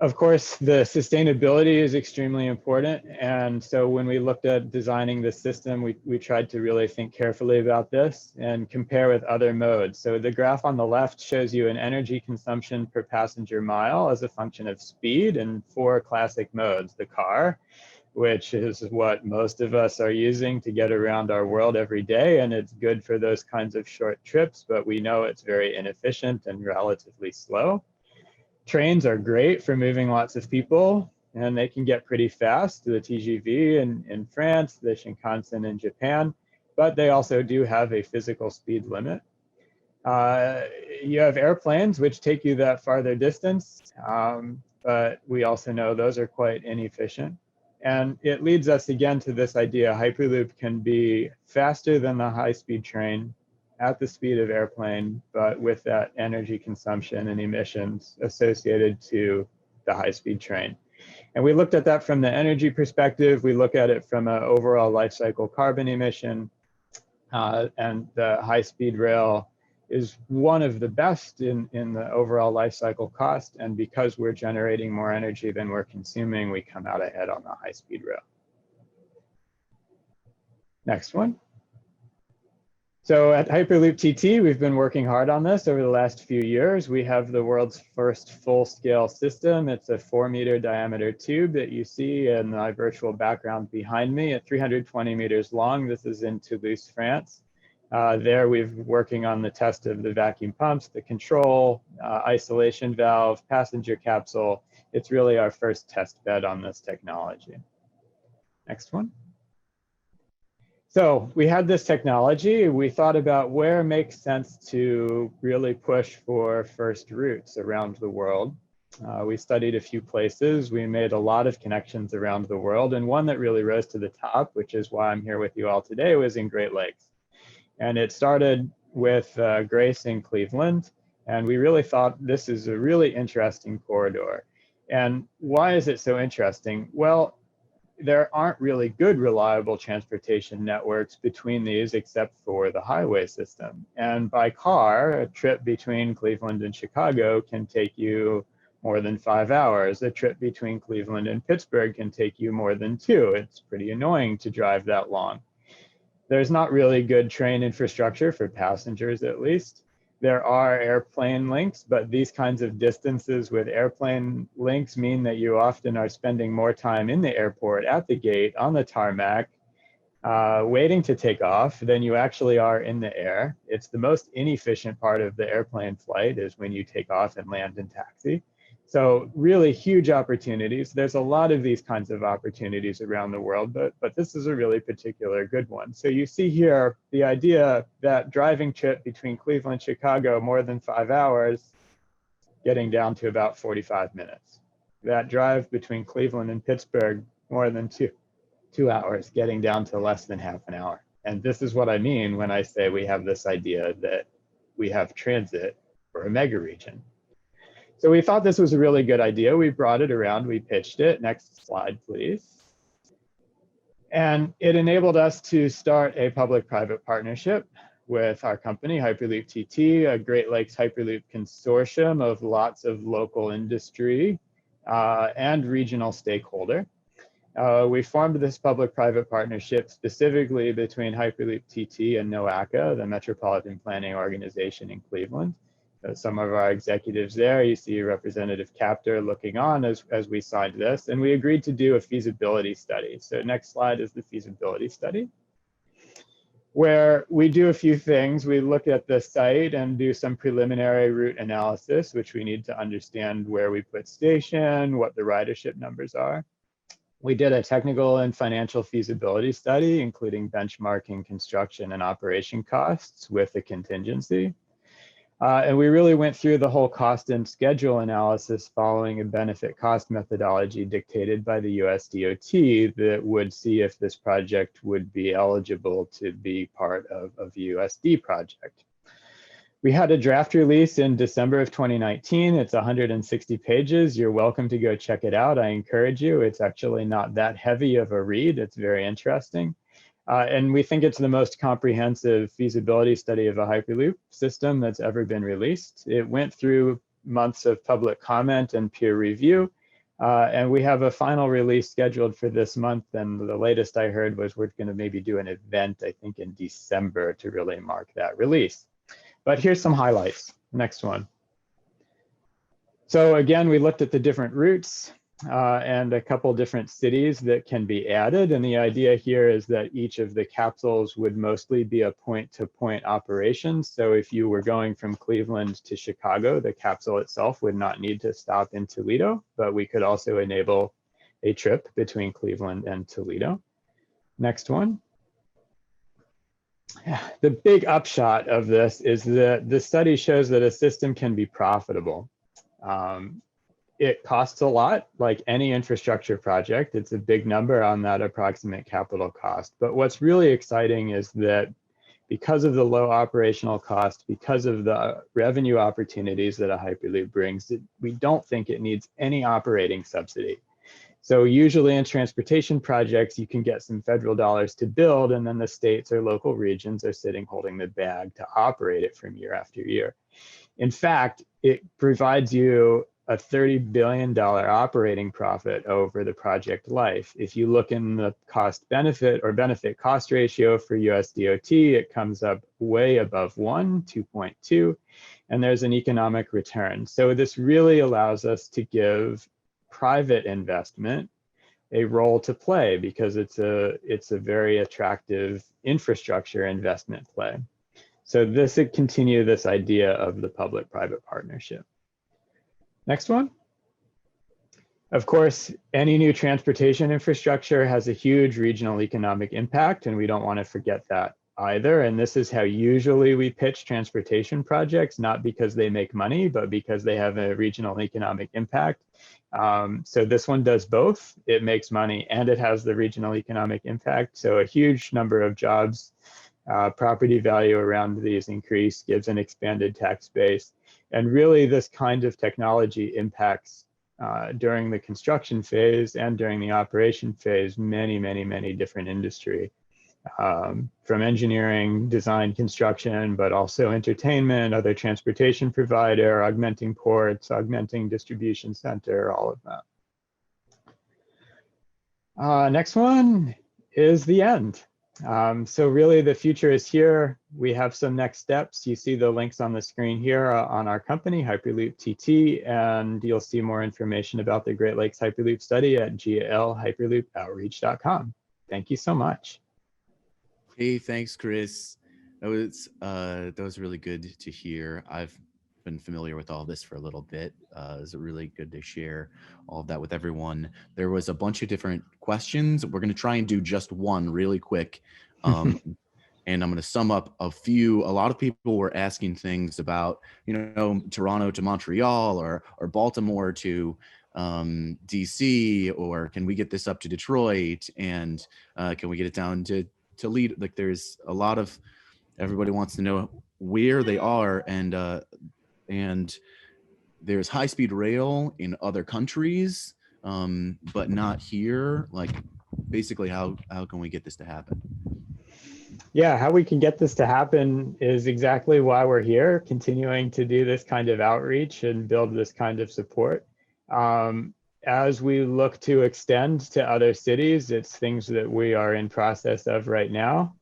Of course, the sustainability is extremely important. And so when we looked at designing the system, we tried to really think carefully about this and compare with other modes. So the graph on the left shows you an energy consumption per passenger mile as a function of speed in 4 classic modes. The car, which is what most of us are using to get around our world every day. And it's good for those kinds of short trips, but we know it's very inefficient and relatively slow. Trains are great for moving lots of people, and they can get pretty fast. The TGV in France, the Shinkansen in Japan, but they also do have a physical speed limit. You have airplanes, which take you that farther distance, but we also know those are quite inefficient. And it leads us again to this idea: Hyperloop can be faster than the high-speed train, at the speed of airplane, but with that energy consumption and emissions associated to the high-speed train. And we looked at that from the energy perspective. We look at it from an overall life cycle carbon emission, and the high-speed rail is one of the best in the overall life cycle cost. And because we're generating more energy than we're consuming, we come out ahead on the high-speed rail. Next one. So at Hyperloop TT, we've been working hard on this over the last few years. We have the world's first full-scale system. It's a 4-meter diameter tube that you see in my virtual background behind me at 320 meters long. This is in Toulouse, France. There we've been working on the test of the vacuum pumps, the control, isolation valve, passenger capsule. It's really our first test bed on this technology. Next one. So we had this technology. We thought about where it makes sense to really push for first routes around the world. We studied a few places. We made a lot of connections around the world. And one that really rose to the top, which is why I'm here with you all today, was in Great Lakes. And it started with Grace in Cleveland. And we really thought this is a really interesting corridor. And why is it so interesting? Well, there aren't really good reliable transportation networks between these except for the highway system. And by car, a trip between Cleveland and Chicago can take you more than 5 hours. A trip between Cleveland and Pittsburgh can take you more than 2. It's pretty annoying to drive that long. There's not really good train infrastructure for passengers, at least. There are airplane links, but these kinds of distances with airplane links mean that you often are spending more time in the airport at the gate on the tarmac, waiting to take off than you actually are in the air. It's the most inefficient part of the airplane flight is when you take off and land and taxi. So really huge opportunities. There's a lot of these kinds of opportunities around the world, but this is a really particular good one. So you see here the idea that driving trip between Cleveland and Chicago more than 5 hours, getting down to about 45 minutes. That drive between Cleveland and Pittsburgh more than two hours, getting down to less than half an hour. And this is what I mean when I say we have this idea that we have transit for a mega region. So we thought this was a really good idea. We brought it around, we pitched it. Next slide, please. And it enabled us to start a public-private partnership with our company, Hyperloop TT, a Great Lakes Hyperloop consortium of lots of local industry and regional stakeholder. We formed this public-private partnership specifically between Hyperloop TT and NOACA, the Metropolitan Planning Organization in Cleveland. Some of our executives there, you see Representative Capter looking on as we signed this, and we agreed to do a feasibility study. So next slide is the feasibility study, where we do a few things. We look at the site and do some preliminary route analysis, which we need to understand where we put station, what the ridership numbers are. We did a technical and financial feasibility study, including benchmarking construction and operation costs with a contingency. And we really went through the whole cost and schedule analysis following a benefit cost methodology dictated by the US DOT that would see if this project would be eligible to be part of a USD project. We had a draft release in December of 2019. It's 160 pages. You're welcome to go check it out. I encourage you. It's actually not that heavy of a read. It's very interesting. And we think it's the most comprehensive feasibility study of a Hyperloop system that's ever been released. It went through months of public comment and peer review. And we have a final release scheduled for this month. And the latest I heard was we're going to maybe do an event, I think in December, to really mark that release. But here's some highlights. Next one. So again, we looked at the different routes and a couple different cities that can be added. And the idea here is that each of the capsules would mostly be a point-to-point operation. So if you were going from Cleveland to Chicago, the capsule itself would not need to stop in Toledo, but we could also enable a trip between Cleveland and Toledo. Next one. The big upshot of this is that the study shows that a system can be profitable. It costs a lot, like any infrastructure project. It's a big number on that approximate capital cost. But what's really exciting is that because of the low operational cost, because of the revenue opportunities that a Hyperloop brings, we don't think it needs any operating subsidy. So usually in transportation projects, you can get some federal dollars to build, and then the states or local regions are sitting holding the bag to operate it from year after year. In fact, it provides you a $30 billion operating profit over the project life. If you look in the cost benefit or benefit cost ratio for US DOT, it comes up way above 1, 2.2, and there's an economic return. So this really allows us to give private investment a role to play because it's a very attractive infrastructure investment play. So this would continue this idea of the public-private partnership. Next one. Of course, any new transportation infrastructure has a huge regional economic impact, and we don't want to forget that either. And this is how usually we pitch transportation projects, not because they make money, but because they have a regional economic impact. So this one does both. It makes money and it has the regional economic impact. So a huge number of jobs, property value around these increase, gives an expanded tax base. And really this kind of technology impacts during the construction phase and during the operation phase, many different industry. From engineering, design, construction, but also entertainment, other transportation provider, augmenting ports, augmenting distribution center, all of that. Next one is the end. So really the future is here. We have some next steps. You see the links on the screen here on our company, Hyperloop TT, and you'll see more information about the Great Lakes Hyperloop study at glhyperloopoutreach.com. Thank you so much. Hey, thanks, Chris. That was really good to hear. I've been familiar with all this for a little bit. It's really good to share all of that with everyone. There was a bunch of different questions. We're going to try and do just one really quick. And I'm going to sum up a few. A lot of people were asking things about, Toronto to Montreal or Baltimore to DC, or can we get this up to Detroit? And can we get it down to lead? Like there's a lot of, everybody wants to know where they are, and there's high-speed rail in other countries, but not here. Like basically how can we get this to happen? Yeah, how we can get this to happen is exactly why we're here, continuing to do this kind of outreach and build this kind of support. As we look to extend to other cities, it's things that we are in process of right now.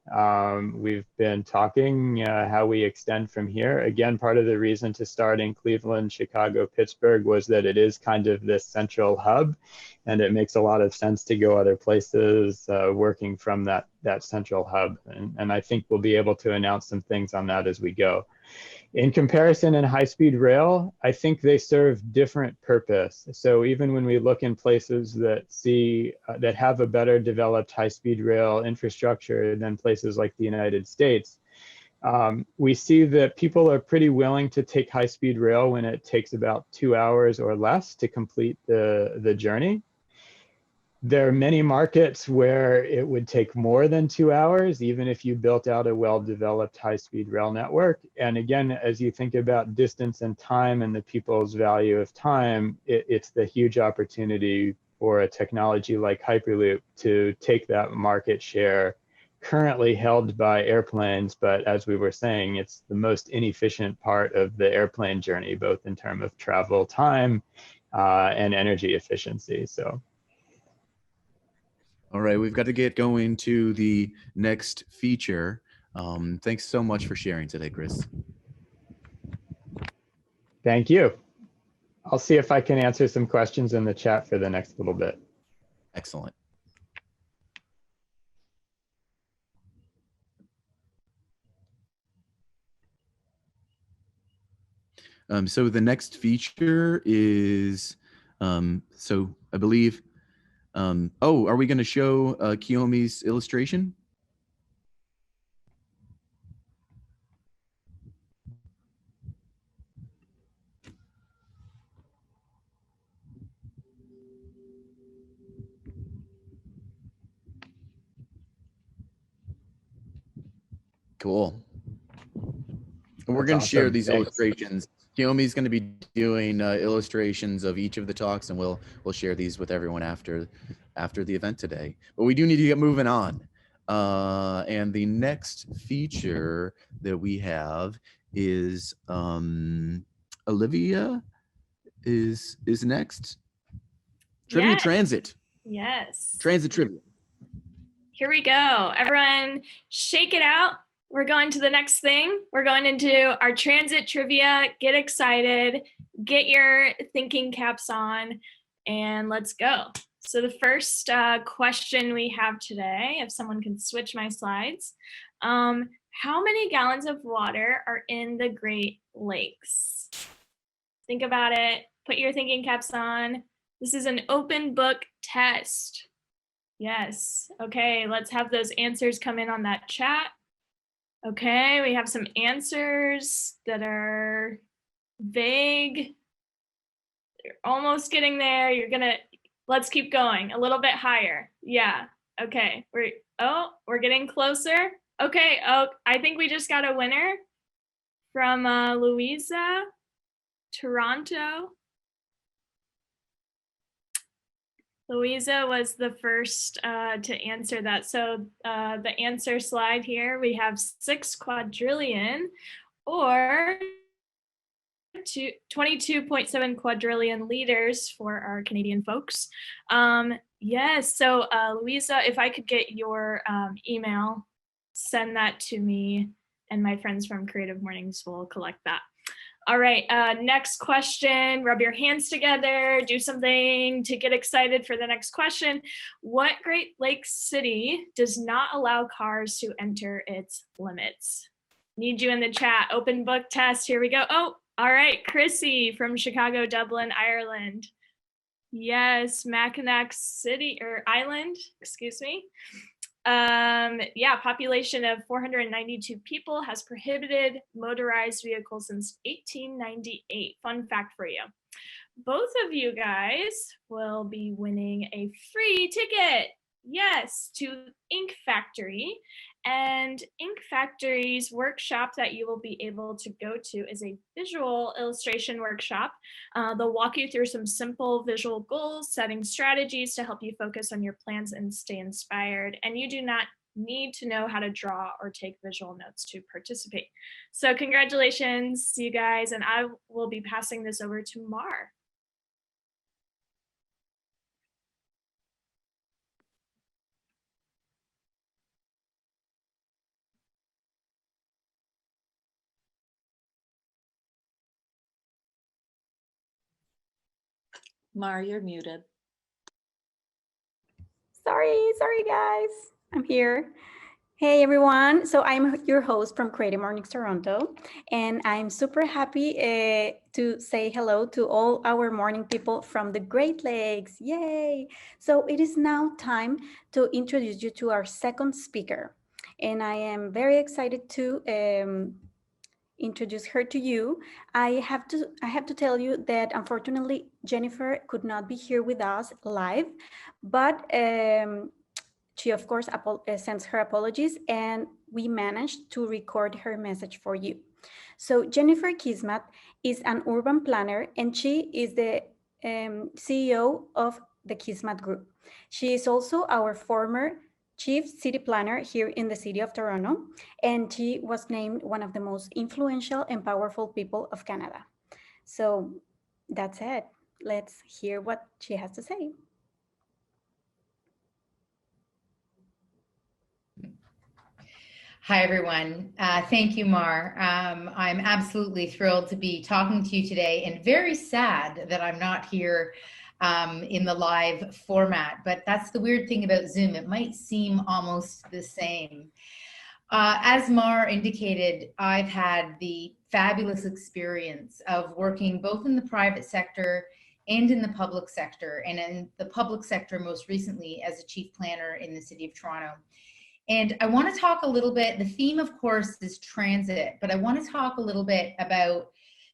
We've been talking how we extend from here. Again, part of the reason to start in Cleveland, Chicago, Pittsburgh was that it is kind of this central hub, and it makes a lot of sense to go other places working from that central hub. And I think we'll be able to announce some things on that as we go. In comparison, in high-speed rail, I think they serve different purpose. So even when we look in places that that have a better developed high-speed rail infrastructure than places like the United States, we see that people are pretty willing to take high-speed rail when it takes about 2 hours or less to complete the journey. There are many markets where it would take more than 2 hours, even if you built out a well-developed high-speed rail network. And again, as you think about distance and time and the people's value of time, it's the huge opportunity for a technology like Hyperloop to take that market share currently held by airplanes. But as we were saying, it's the most inefficient part of the airplane journey, both in terms of travel time and energy efficiency. So. All right, we've got to get going to the next feature. Thanks so much for sharing today, Chris. Thank you. I'll see if I can answer some questions in the chat for the next little bit. Excellent. So the next feature is, so I believe, oh, are we going to show Kiyomi's illustration? Cool. And we're going to share these illustrations Kiyomi's going to be doing illustrations of each of the talks, and we'll share these with everyone after the event today. But we do need to get moving on. And the next feature that we have is Olivia is next. Trivia Yes. Transit. Yes. Transit trivia. Here we go. Everyone shake it out. We're going to the next thing. We're going into our transit trivia. Get excited, get your thinking caps on, and let's go. So the first question we have today, if someone can switch my slides, how many gallons of water are in the Great Lakes? Think about it. Put your thinking caps on. This is an open book test. Yes. Okay, let's have those answers come in on that chat. Okay, we have some answers that are vague. You're almost getting there. Let's keep going a little bit higher. Yeah. Okay. We're getting closer. Okay. Oh, I think we just got a winner from Louisa, Toronto. Louisa was the first to answer that. So the answer slide here, we have 6 quadrillion or 22.7 quadrillion liters for our Canadian folks. Yes, so Louisa, if I could get your email, send that to me, and my friends from Creative Mornings will collect that. All right, next question. Rub your hands together, do something to get excited for the next question. What Great Lakes city does not allow cars to enter its limits? Need you in the chat. Open book test. Here we go. Oh, all right, Chrissy from Chicago, Dublin, Ireland. Yes, Mackinac City or Island, excuse me. Yeah, population of 492 people, has prohibited motorized vehicles since 1898. Fun fact for you. Both of you guys will be winning a free ticket. Yes, to Ink Factory. And Ink Factory's workshop that you will be able to go to is a visual illustration workshop. They'll walk you through some simple visual goals, setting strategies to help you focus on your plans and stay inspired. And you do not need to know how to draw or take visual notes to participate. So congratulations, you guys, and I will be passing this over to Mar. Mar, you're muted. Sorry guys, I'm here. Hey everyone, so I'm your host from Creative Mornings Toronto, and I'm super happy to say hello to all our morning people from the Great Lakes. Yay! So it is now time to introduce you to our second speaker, and I am very excited to introduce her to you. I have to tell you that unfortunately Jennifer could not be here with us live, but she of course sends her apologies, and we managed to record her message for you. So Jennifer Keesmat is an urban planner, and she is the CEO of the Keesmat Group. She is also our former Chief City Planner here in the city of Toronto, and she was named one of the most influential and powerful people of Canada. So that's it. Let's hear what she has to say. Hi, everyone. Thank you, Mar. I'm absolutely thrilled to be talking to you today, and very sad that I'm not here in the live format, but that's the weird thing about Zoom. It might seem almost the same. As Mar indicated, I've had the fabulous experience of working both in the private sector and in the public sector, and in the public sector most recently as a chief planner in the city of Toronto. And I want to talk a little bit, the theme of course is transit, but I want to talk a little bit about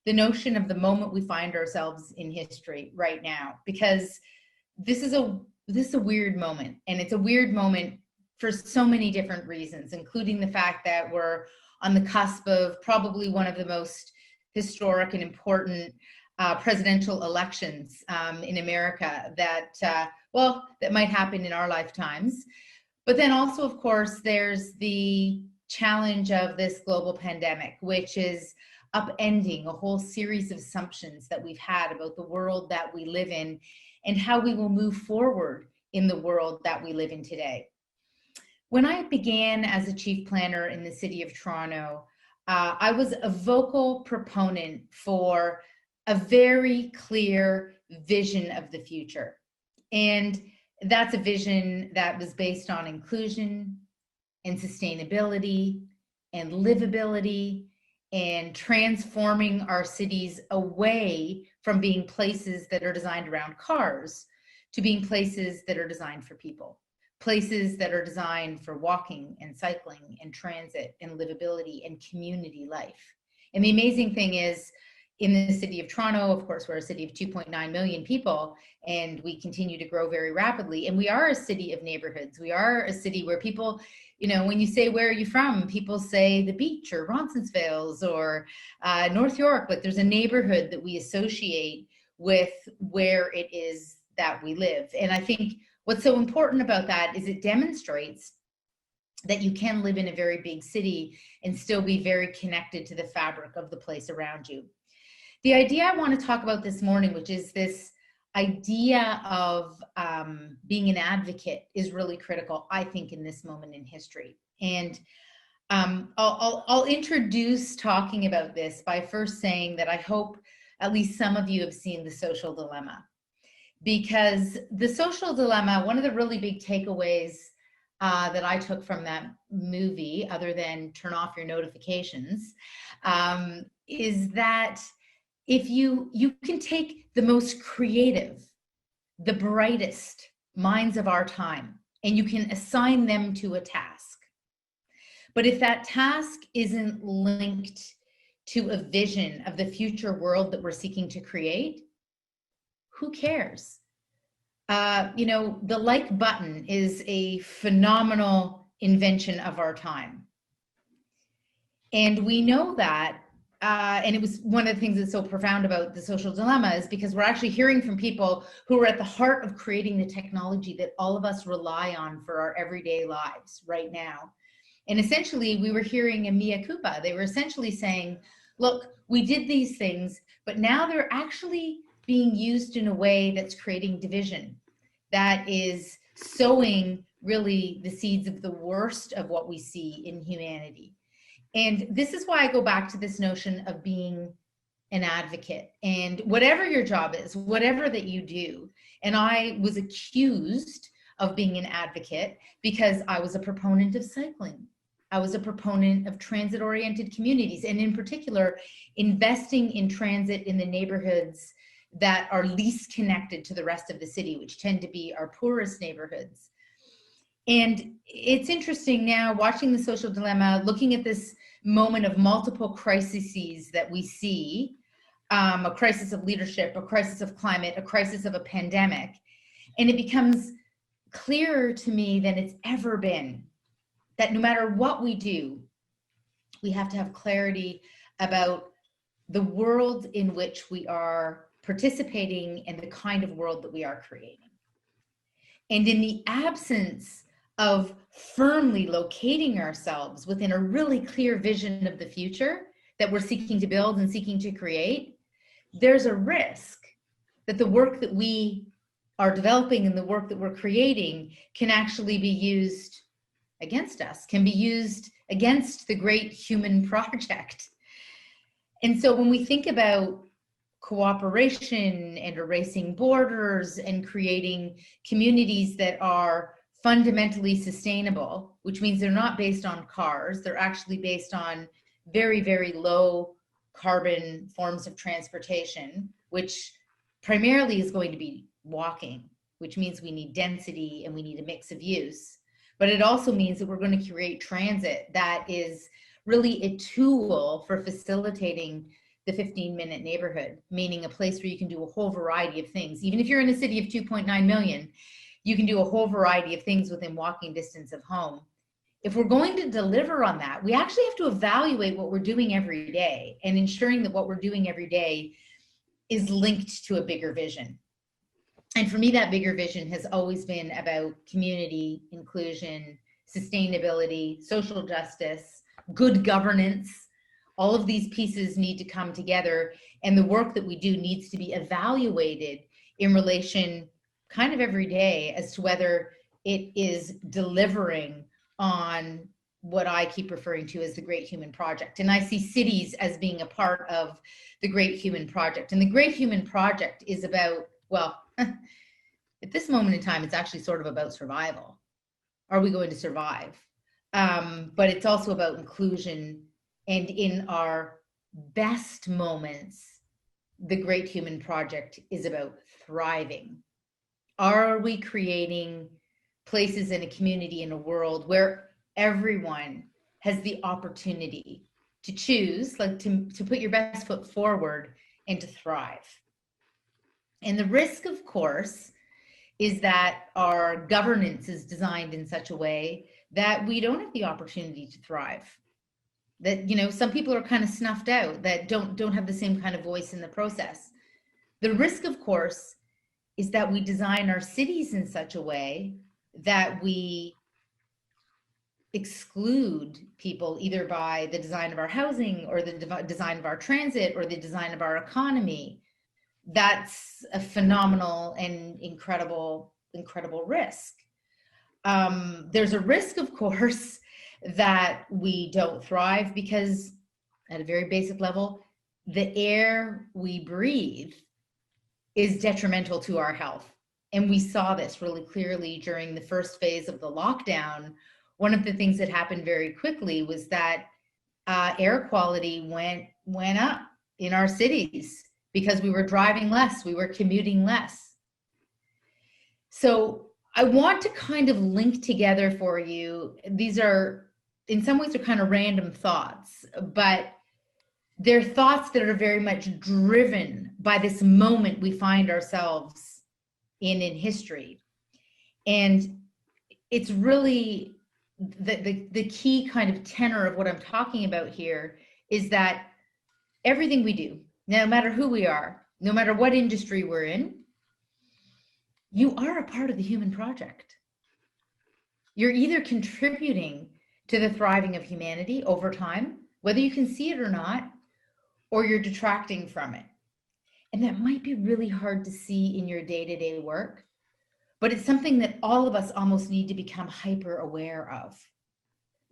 the notion of the moment we find ourselves in history right now, because this is a weird moment, and it's a weird moment for so many different reasons, including the fact that we're on the cusp of probably one of the most historic and important presidential elections in America that, that might happen in our lifetimes. But then also, of course, there's the challenge of this global pandemic, which is upending a whole series of assumptions that we've had about the world that we live in and how we will move forward in the world that we live in today. When I began as a chief planner in the city of Toronto, I was a vocal proponent for a very clear vision of the future. And that's a vision that was based on inclusion and sustainability and livability and transforming our cities away from being places that are designed around cars to being places that are designed for people, places that are designed for walking and cycling and transit and livability and community life. And the amazing thing is, in the city of Toronto, of course, we're a city of 2.9 million people, and we continue to grow very rapidly. And we are a city of neighborhoods. We are a city where people, you know, when you say, where are you from? People say the beach or Roncesvalles or North York, but there's a neighborhood that we associate with where it is that we live. And I think what's so important about that is it demonstrates that you can live in a very big city and still be very connected to the fabric of the place around you. The idea I want to talk about this morning, which is this idea of being an advocate, is really critical, I think, in this moment in history. And I'll introduce talking about this by first saying that I hope at least some of you have seen The Social Dilemma. Because The Social Dilemma, one of the really big takeaways that I took from that movie, other than turn off your notifications, is that if you can take the most creative, the brightest minds of our time, and you can assign them to a task. But if that task isn't linked to a vision of the future world that we're seeking to create, who cares? You know, the like button is a phenomenal invention of our time. And we know that, and it was one of the things that's so profound about The Social Dilemma, is because we're actually hearing from people who are at the heart of creating the technology that all of us rely on for our everyday lives right now. And essentially, we were hearing a mea culpa. They were essentially saying, look, we did these things, but now they're actually being used in a way that's creating division, that is sowing really the seeds of the worst of what we see in humanity. And this is why I go back to this notion of being an advocate. And whatever your job is, whatever that you do, and I was accused of being an advocate because I was a proponent of cycling. I was a proponent of transit-oriented communities, and in particular, investing in transit in the neighborhoods that are least connected to the rest of the city, which tend to be our poorest neighborhoods. And it's interesting now, watching The Social Dilemma, looking at this moment of multiple crises that we see, a crisis of leadership, a crisis of climate, a crisis of a pandemic. And it becomes clearer to me than it's ever been that no matter what we do, we have to have clarity about the world in which we are participating and the kind of world that we are creating. And in the absence of firmly locating ourselves within a really clear vision of the future that we're seeking to build and seeking to create, there's a risk that the work that we are developing and the work that we're creating can actually be used against us, can be used against the great human project. And so when we think about cooperation and erasing borders and creating communities that are fundamentally sustainable, which means they're not based on cars, they're actually based on very, very low carbon forms of transportation, which primarily is going to be walking, which means we need density and we need a mix of use. But it also means that we're going to create transit that is really a tool for facilitating the 15-minute neighborhood, meaning a place where you can do a whole variety of things. Even if you're in a city of 2.9 million, you can do a whole variety of things within walking distance of home. if we're going to deliver on that, we actually have to evaluate what we're doing every day and ensuring that what we're doing every day is linked to a bigger vision. And for me, that bigger vision has always been about community, inclusion, sustainability, social justice, good governance. All of these pieces need to come together, and the work that we do needs to be evaluated in relation kind of every day as to whether it is delivering on what I keep referring to as the Great Human Project. And I see cities as being a part of the Great Human Project. And the Great Human Project is about, well, at this moment in time, it's actually sort of about survival. Are we going to survive? But it's also about inclusion. And in our best moments, the Great Human Project is about thriving. Are we creating places in a community, in a world where everyone has the opportunity to choose, like to put your best foot forward and to thrive? And the risk, of course, is that our governance is designed in such a way that we don't have the opportunity to thrive. That, you know, some people are kind of snuffed out, that don't have the same kind of voice in the process. The risk, of course, is that we design our cities in such a way that we exclude people either by the design of our housing or the design of our transit or the design of our economy. That's a phenomenal and incredible risk. There's a risk, of course, that we don't thrive because at a very basic level, the air we breathe is detrimental to our health. And we saw this really clearly during the first phase of the lockdown. One of the things that happened very quickly was that air quality went up in our cities because we were driving less, we were commuting less. So I want to kind of link together for you. These are, in some ways, they're kind of random thoughts, but they're thoughts that are very much driven by this moment we find ourselves in history. And it's really the key kind of tenor of what I'm talking about here is that everything we do, no matter who we are, no matter what industry we're in, you are a part of the human project. You're either contributing to the thriving of humanity over time, whether you can see it or not, or you're detracting from it. And that might be really hard to see in your day-to-day work, but it's something that all of us almost need to become hyper aware of.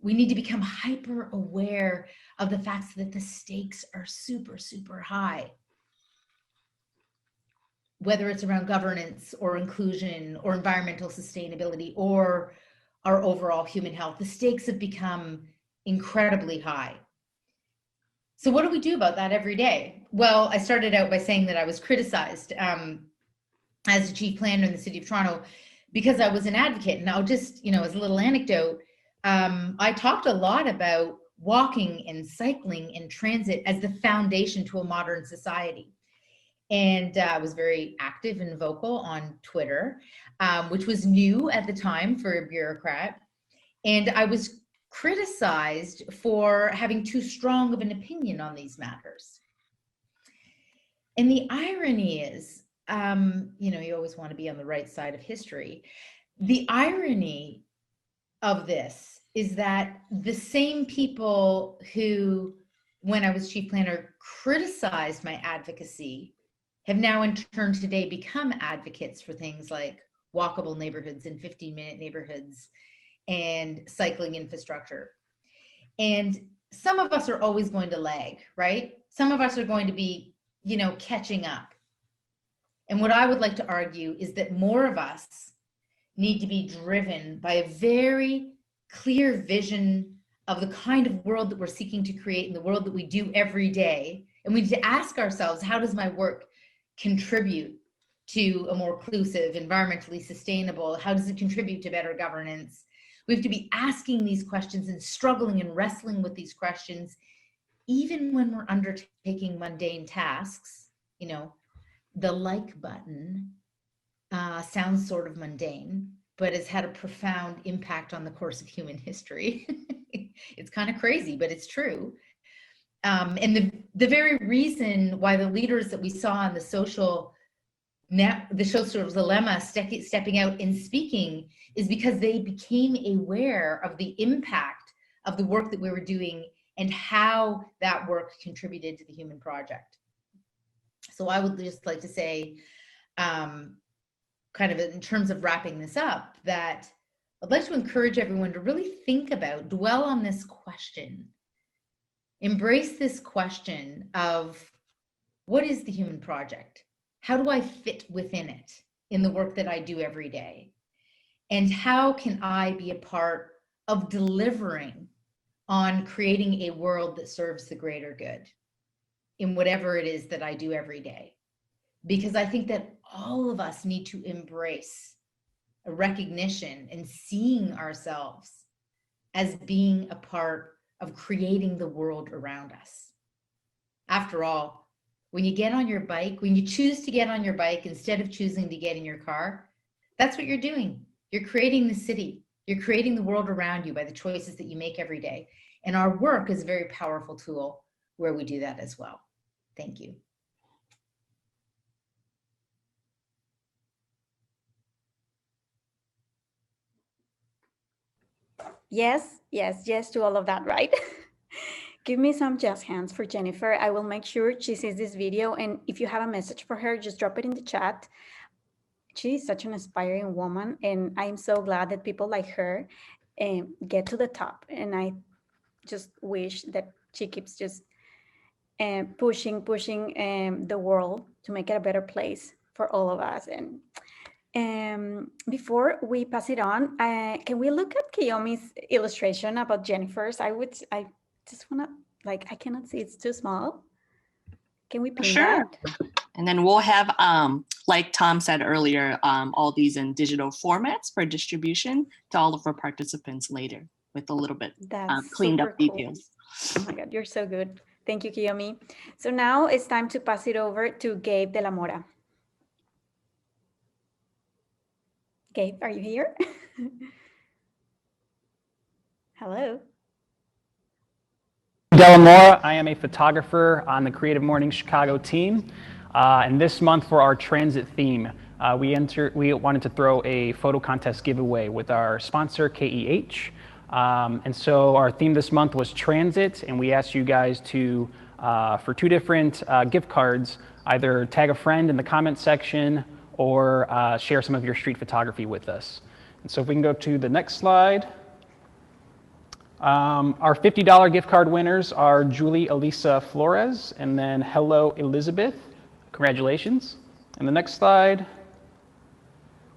We need to become hyper aware of the fact that the stakes are super, super high. Whether it's around governance or inclusion or environmental sustainability or our overall human health, the stakes have become incredibly high. So what do we do about that every day? Well, I started out by saying that I was criticized as a chief planner in the city of Toronto because I was an advocate. And I'll just, as a little anecdote, I talked a lot about walking and cycling and transit as the foundation to a modern society. And I was very active and vocal on Twitter, which was new at the time for a bureaucrat. And I was criticized for having too strong of an opinion on these matters. And the irony is, you always want to be on the right side of history. The irony of this is that the same people who, when I was chief planner, criticized my advocacy have now in turn today become advocates for things like walkable neighborhoods and 15-minute neighborhoods and cycling infrastructure. And some of us are always going to lag, right? Some of us are going to be, catching up. And what I would like to argue is that more of us need to be driven by a very clear vision of the kind of world that we're seeking to create and the world that we do every day. And we need to ask ourselves, how does my work contribute to a more inclusive, environmentally sustainable? How does it contribute to better governance? We have to be asking these questions and struggling and wrestling with these questions, even when we're undertaking mundane tasks. The like button sounds sort of mundane, but has had a profound impact on the course of human history. It's kind of crazy, but it's true. And the very reason why the leaders that we saw in the social dilemma stepping out and speaking is because they became aware of the impact of the work that we were doing and how that work contributed to the human project. So I would just like to say, kind of in terms of wrapping this up, that I'd like to encourage everyone to really think about, dwell on this question, embrace this question of what is the human project? How do I fit within it in the work that I do every day? And how can I be a part of delivering on creating a world that serves the greater good in whatever it is that I do every day? Because I think that all of us need to embrace a recognition and seeing ourselves as being a part of creating the world around us. After all, when you get on your bike, when you choose to get on your bike instead of choosing to get in your car, that's what you're doing. You're creating the city. You're creating the world around you by the choices that you make every day. And our work is a very powerful tool where we do that as well. Thank you. Yes, yes, yes to all of that, right? Give me some just hands for Jennifer. I will make sure she sees this video. And if you have a message for her, just drop it in the chat. She is such an inspiring woman. And I'm so glad that people like her get to the top. And I just wish that she keeps just pushing the world to make it a better place for all of us. And before we pass it on, can we look at Kiyomi's illustration about Jennifer's? I just want to, like, I cannot see, it's too small. Can we pin that? And then we'll have, like Tom said earlier, all these in digital formats for distribution to all of our participants later with a little bit cleaned up details. Oh my God, you're so good. Thank you, Kiyomi. So now it's time to pass it over to Gabe de la Mora. Gabe, are you here? Hello. Delamora. I am a photographer on the Creative Mornings Chicago team. And this month for our transit theme, we wanted to throw a photo contest giveaway with our sponsor, KEH. And so our theme this month was transit, and we asked you guys to, for 2 different gift cards, either tag a friend in the comment section or share some of your street photography with us. And so if we can go to the next slide. Our $50 gift card winners are Julie Elisa Flores and then Hello Elizabeth. Congratulations. And the next slide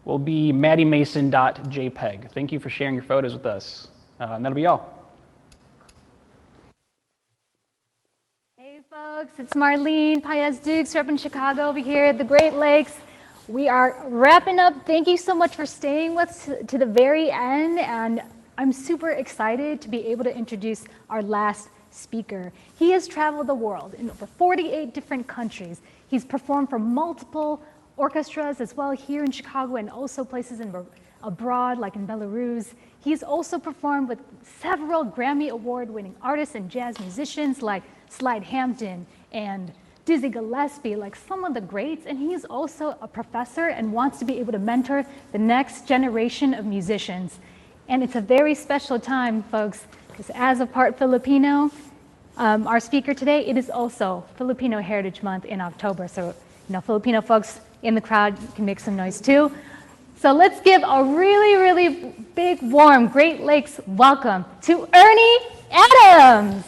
will be maddie-mason.jpg. Thank you for sharing your photos with us. And that'll be all. Hey folks, it's Marlene Paez-Dukes up in Chicago over here at the Great Lakes. We are wrapping up. Thank you so much for staying with us to the very end. And I'm super excited to be able to introduce our last speaker. He has traveled the world in over 48 different countries. He's performed for multiple orchestras as well here in Chicago and also places abroad like in Belarus. He's also performed with several Grammy Award-winning artists and jazz musicians like Slide Hampton and Dizzy Gillespie, like some of the greats, and he's also a professor and wants to be able to mentor the next generation of musicians. And it's a very special time, folks, because as a part Filipino, our speaker today, it is also Filipino Heritage Month in October. So, Filipino folks in the crowd can make some noise too. So let's give a really, really big, warm Great Lakes welcome to Ernie Adams.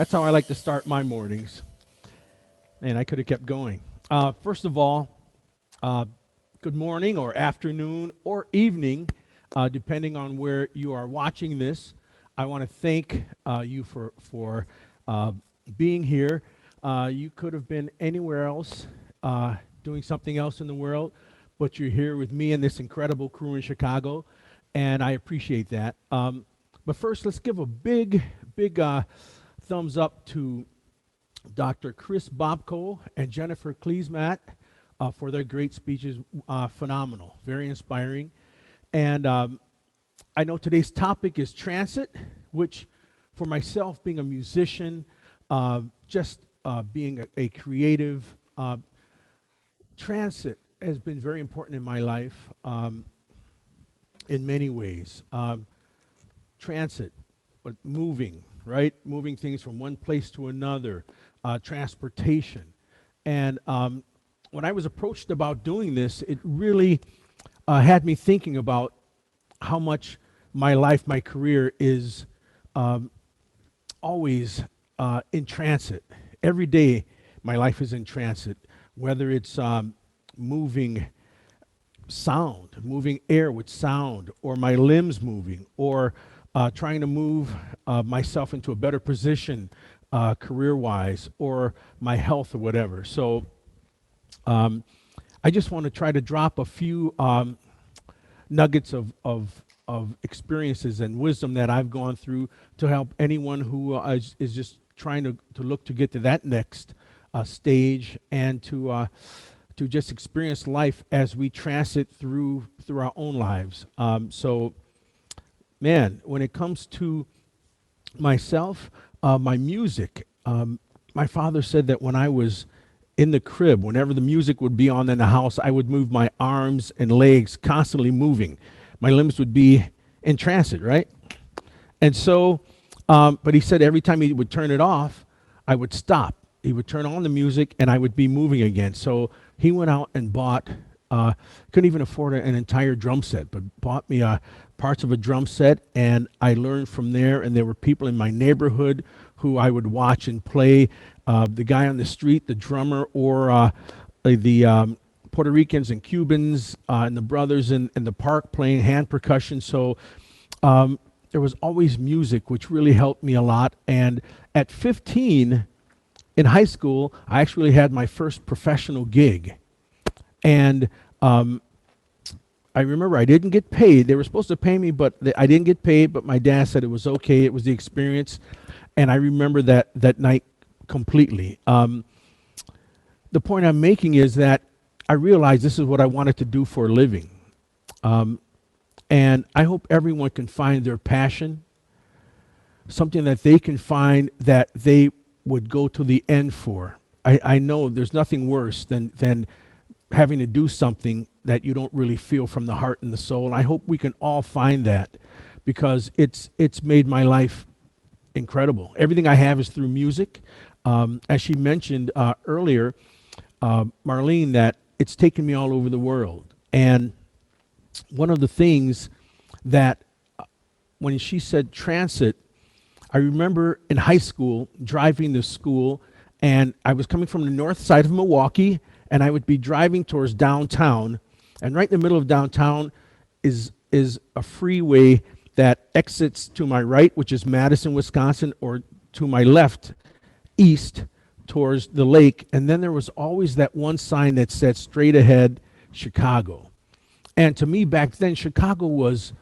That's how I like to start my mornings. And I could have kept going. First of all, good morning or afternoon or evening, depending on where you are watching this. I want to thank you for being here. You could have been anywhere else, doing something else in the world, but you're here with me and this incredible crew in Chicago, and I appreciate that. But first, let's give a big thumbs up to Dr. Chris Bobko and Jennifer Keesmat for their great speeches. Phenomenal, very inspiring. And I know today's topic is transit, which for myself, being a musician, being a creative, transit has been very important in my life in many ways. Transit, but moving, right? Moving things from one place to another, transportation. And when I was approached about doing this, it really had me thinking about how much my life, my career is always in transit. Every day, my life is in transit, whether it's moving sound, moving air with sound, or my limbs moving, or trying to move myself into a better position career-wise, or my health or whatever. So I just want to try to drop a few nuggets of experiences and wisdom that I've gone through to help anyone who is just trying to look to get to that next stage, and to just experience life as we transit through our own lives. So, man, when it comes to myself, my music, my father said that when I was in the crib, whenever the music would be on in the house, I would move my arms and legs, constantly moving. My limbs would be in transit, right? And so, but he said every time he would turn it off, I would stop. He would turn on the music and I would be moving again. So he went out and bought, couldn't even afford an entire drum set, but bought me parts of a drum set, and I learned from there. And there were people in my neighborhood who I would watch and play, the guy on the street, the drummer, or the Puerto Ricans and Cubans and the brothers in the park playing hand percussion. So there was always music, which really helped me a lot. And at 15, in high school, I actually had my first professional gig. And I remember I didn't get paid. They were supposed to pay me, but I didn't get paid, but my dad said it was okay. It was the experience. And I remember that night completely. The point I'm making is that I realized this is what I wanted to do for a living. And I hope everyone can find their passion, something that they can find that they would go to the end for. I know there's nothing worse than having to do something that you don't really feel from the heart and the soul. And I hope we can all find that, because it's made my life incredible. Everything I have is through music. As she mentioned earlier, Marlene, that it's taken me all over the world. And one of the things that when she said transit, I remember in high school driving to school, and I was coming from the north side of Milwaukee, and I would be driving towards downtown, and right in the middle of downtown is a freeway that exits to my right, which is Madison, Wisconsin, or to my left, east, towards the lake. And then there was always that one sign that said straight ahead, Chicago. And to me back then, Chicago was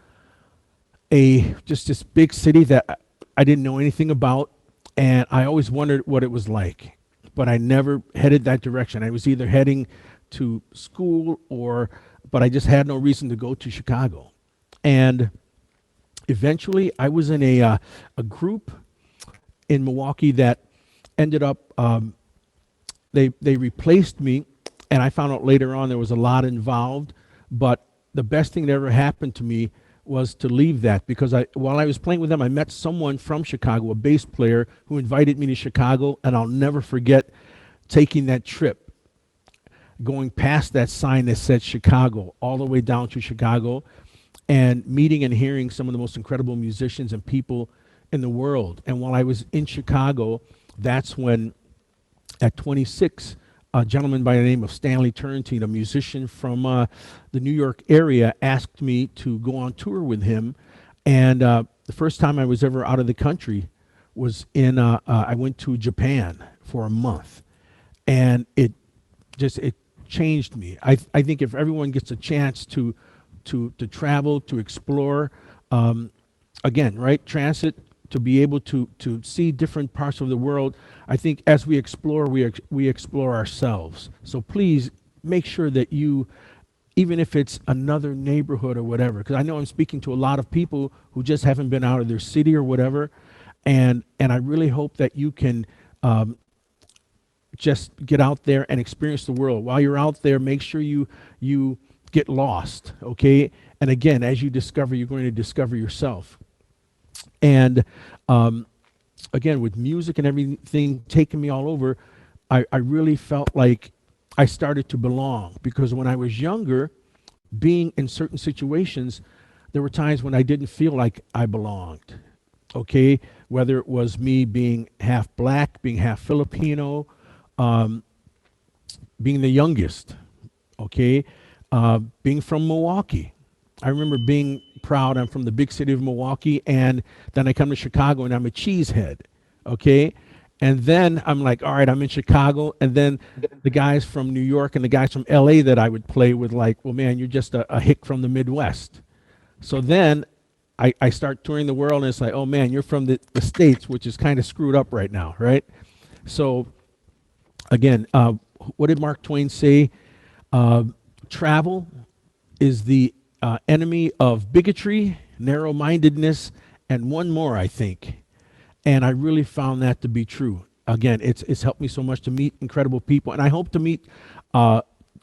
just this big city that I didn't know anything about, and I always wondered what it was like, but I never headed that direction. I was either heading to school but I just had no reason to go to Chicago. And eventually I was in a group in Milwaukee that ended up, they replaced me, and I found out later on there was a lot involved, but the best thing that ever happened to me was to leave that, because while I was playing with them, I met someone from Chicago, a bass player, who invited me to Chicago, and I'll never forget taking that trip, going past that sign that said Chicago, all the way down to Chicago, and meeting and hearing some of the most incredible musicians and people in the world. And while I was in Chicago, that's when, at 26, a gentleman by the name of Stanley Turrentine, a musician from the New York area, asked me to go on tour with him. And the first time I was ever out of the country was I went to Japan for a month. And it changed me. I think if everyone gets a chance to travel, to explore, again, right, transit, to be able to see different parts of the world, I think as we explore, we explore ourselves. So please make sure that you, even if it's another neighborhood or whatever, because I know I'm speaking to a lot of people who just haven't been out of their city or whatever, and I really hope that you can just get out there and experience the world. While you're out there, make sure you get lost, okay? And again, as you discover, you're going to discover yourself. And again, with music and everything taking me all over, I really felt like I started to belong, because when I was younger, being in certain situations, there were times when I didn't feel like I belonged, okay? Whether it was me being half black, being half Filipino, being the youngest, okay? Being from Milwaukee. I remember being proud I'm from the big city of Milwaukee, and then I come to Chicago and I'm a cheesehead, okay? And then I'm like, all right, I'm in Chicago, and then the guys from New York and the guys from LA that I would play with, like, well, man, you're just a hick from the Midwest. So then I start touring the world, and it's like, oh man, you're from the States, which is kind of screwed up right now, right? So again, what did Mark Twain say? Travel is the enemy of bigotry, narrow-mindedness, and one more, I think. And I really found that to be true. Again, it's helped me so much to meet incredible people, and I hope to meet a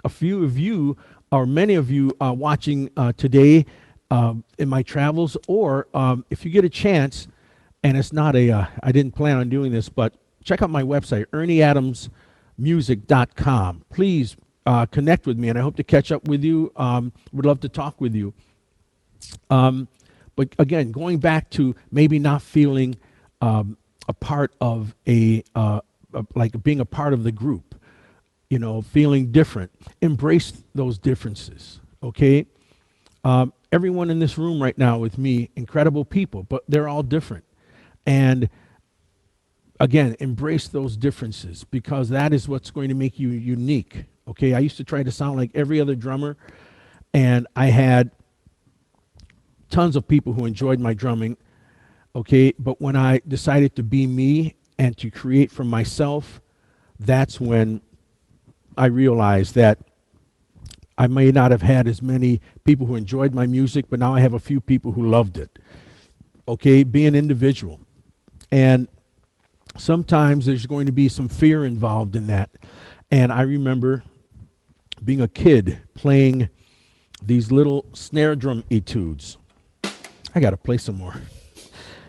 few of you, or many of you watching today in my travels, or if you get a chance, and it's not I didn't plan on doing this, but check out my website, ernieadamsmusic.com. Please connect with me, and I hope to catch up with you. Would love to talk with you. But again, going back to maybe not feeling a part of like being a part of the group, you know, feeling different. Embrace those differences, okay? Everyone in this room right now with me, incredible people, but they're all different. And again, embrace those differences, because that is what's going to make you unique, okay? I used to try to sound like every other drummer, and I had tons of people who enjoyed my drumming, okay? But when I decided to be me and to create for myself, that's when I realized that I may not have had as many people who enjoyed my music, but now I have a few people who loved it, okay? Be an individual. And sometimes there's going to be some fear involved in that. And I remember being a kid playing these little snare drum etudes. I got to play some more.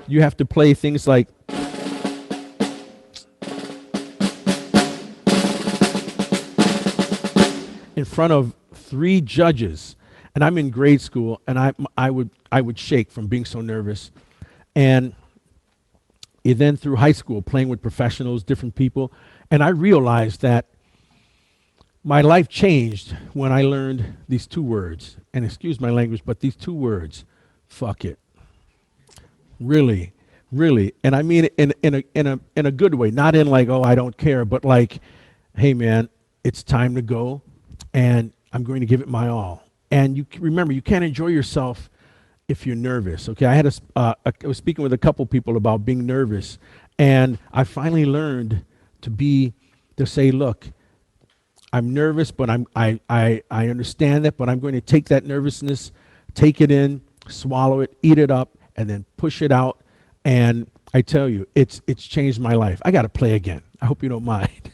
You have to play things like in front of 3 judges, and I'm in grade school, and I would shake from being so nervous. And then through high school, playing with professionals, different people, and I realized that my life changed when I learned these 2 words, and excuse my language, but these 2 words, fuck it. Really, really, and I mean it in a good way, not in like, oh, I don't care, but like, hey man, it's time to go, and I'm going to give it my all. And you remember, you can't enjoy yourself if you're nervous. Okay, I was speaking with a couple people about being nervous, and I finally learned to say, look, I'm nervous, but I understand that, but I'm going to take that nervousness, take it in, swallow it, eat it up, and then push it out. And I tell you, it's changed my life. I got to play again. I hope you don't mind.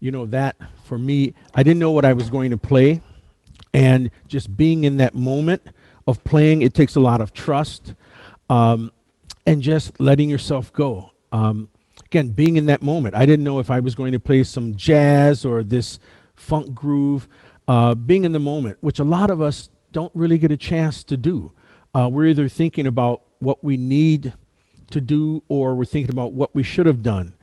you know, that for me, I didn't know what I was going to play. And just being in that moment of playing, it takes a lot of trust, and just letting yourself go. Again, being in that moment, I didn't know if I was going to play some jazz or this funk groove. Being in the moment, which a lot of us don't really get a chance to do. We're either thinking about what we need to do, or we're thinking about what we should have done.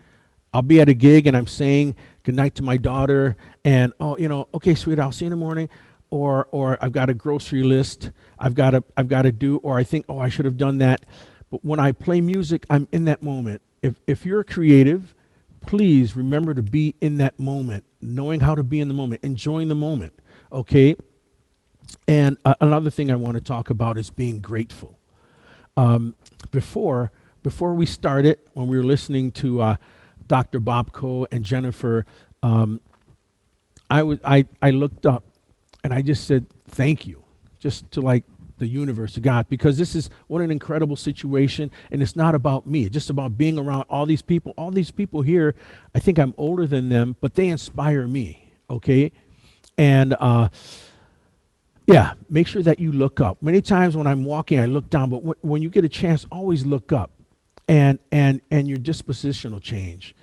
I'll be at a gig and I'm saying goodnight to my daughter, and oh, you know, okay, sweet, I'll see you in the morning. Or I've got a grocery list I've got to do, or I think, oh, I should have done that. But when I play music, I'm in that moment. If you're creative, please remember to be in that moment, knowing how to be in the moment, enjoying the moment. Okay. And another thing I want to talk about is being grateful. Before we started, when we were listening to Dr. Bobko and Jennifer, I looked up and I just said thank you, just to like the universe, to God, because this is what an incredible situation, and it's not about me. It's just about being around all these people. All these people here, I think I'm older than them, but they inspire me. Okay, and yeah, make sure that you look up. Many times when I'm walking, I look down, but when you get a chance, always look up, and your disposition will change.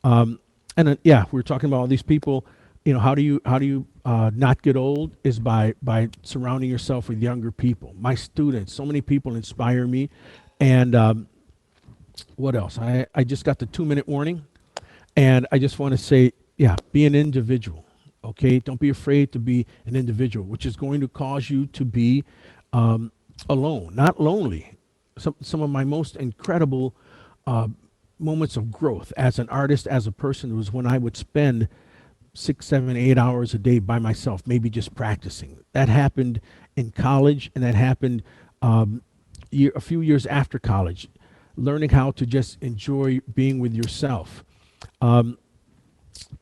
Yeah, we're talking about all these people. You know, how do you not get old is by surrounding yourself with younger people. My students, so many people inspire me. And what else? I just got the 2-minute warning, and I just want to say, yeah, be an individual. Okay, don't be afraid to be an individual, which is going to cause you to be alone, not lonely. Some of my most incredible moments of growth as an artist, as a person, was when I would spend 6, 7, 8 hours a day by myself, maybe just practicing. That happened in college, and that happened a few years after college, learning how to just enjoy being with yourself. I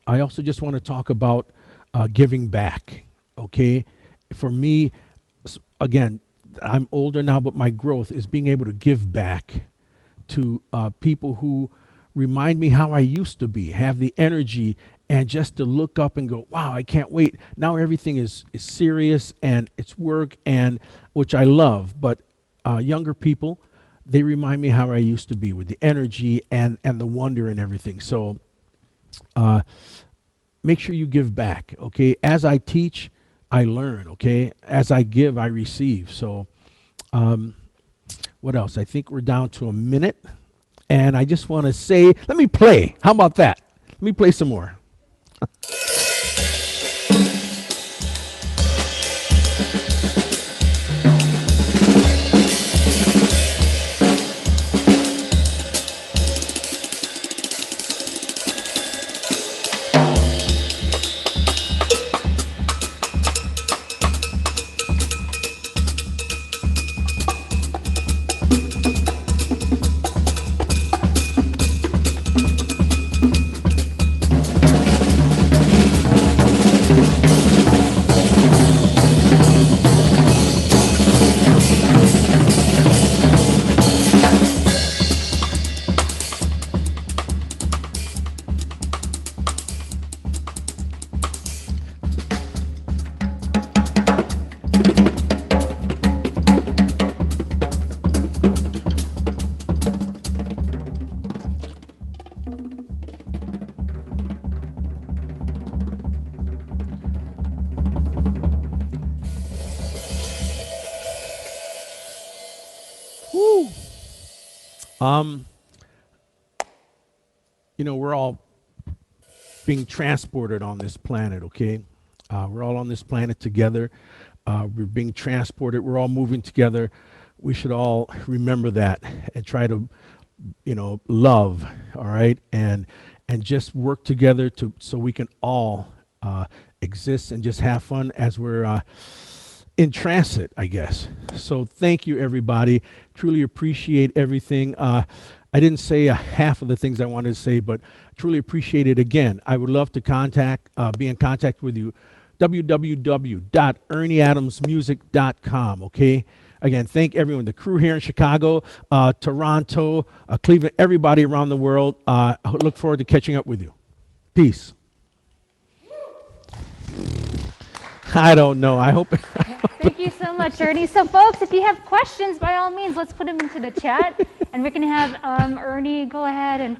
also just want to talk about giving back. Okay, for me, again, I'm older now, but my growth is being able to give back to people who remind me how I used to be, have the energy, and just to look up and go, wow, I can't wait. Now everything is serious, and it's work, and which I love. But younger people, they remind me how I used to be, with the energy and the wonder and everything. So make sure you give back. Okay, as I teach, I learn. Okay, as I give, I receive. So what else? I think we're down to a minute. And I just want to say, let me play. How about that? Let me play some more. Woo. You know, we're all being transported on this planet, okay? We're all on this planet together. We're being transported. We're all moving together. We should all remember that and try to, you know, love, all right? And just work together so we can all exist and just have fun as we're in transit, I guess. So thank you, everybody. Truly appreciate everything. I didn't say half of the things I wanted to say, but truly appreciate it. Again, I would love to be in contact with you. www.ernieadamsmusic.com. Okay. Again, thank everyone, the crew here in Chicago, Toronto, Cleveland, everybody around the world. I look forward to catching up with you. Peace. I don't know. I hope. Thank you so much, Ernie. So, folks, if you have questions, by all means, let's put them into the chat, and we can have Ernie go ahead and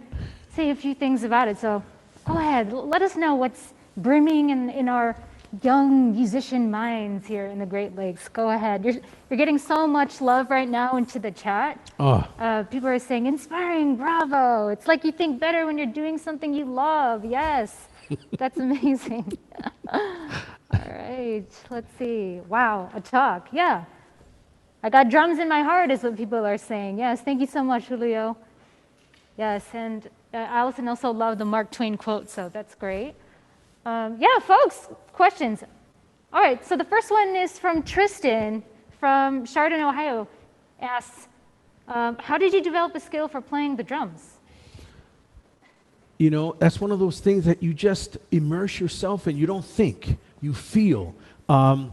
say a few things about it. So, go ahead. Let us know what's brimming in our young musician minds here in the Great Lakes. Go ahead. You're getting so much love right now into the chat. Oh. People are saying, inspiring, bravo. It's like you think better when you're doing something you love. Yes, that's amazing. All right, let's see. Wow, a talk. Yeah. I got drums in my heart is what people are saying. Yes, thank you so much, Julio. Yes, and Allison also loved the Mark Twain quote, so that's great. Yeah, folks, questions. All right, so the first one is from Tristan from Chardon, Ohio. Asks, how did you develop a skill for playing the drums? You know, that's one of those things that you just immerse yourself in. You don't think, you feel. I'm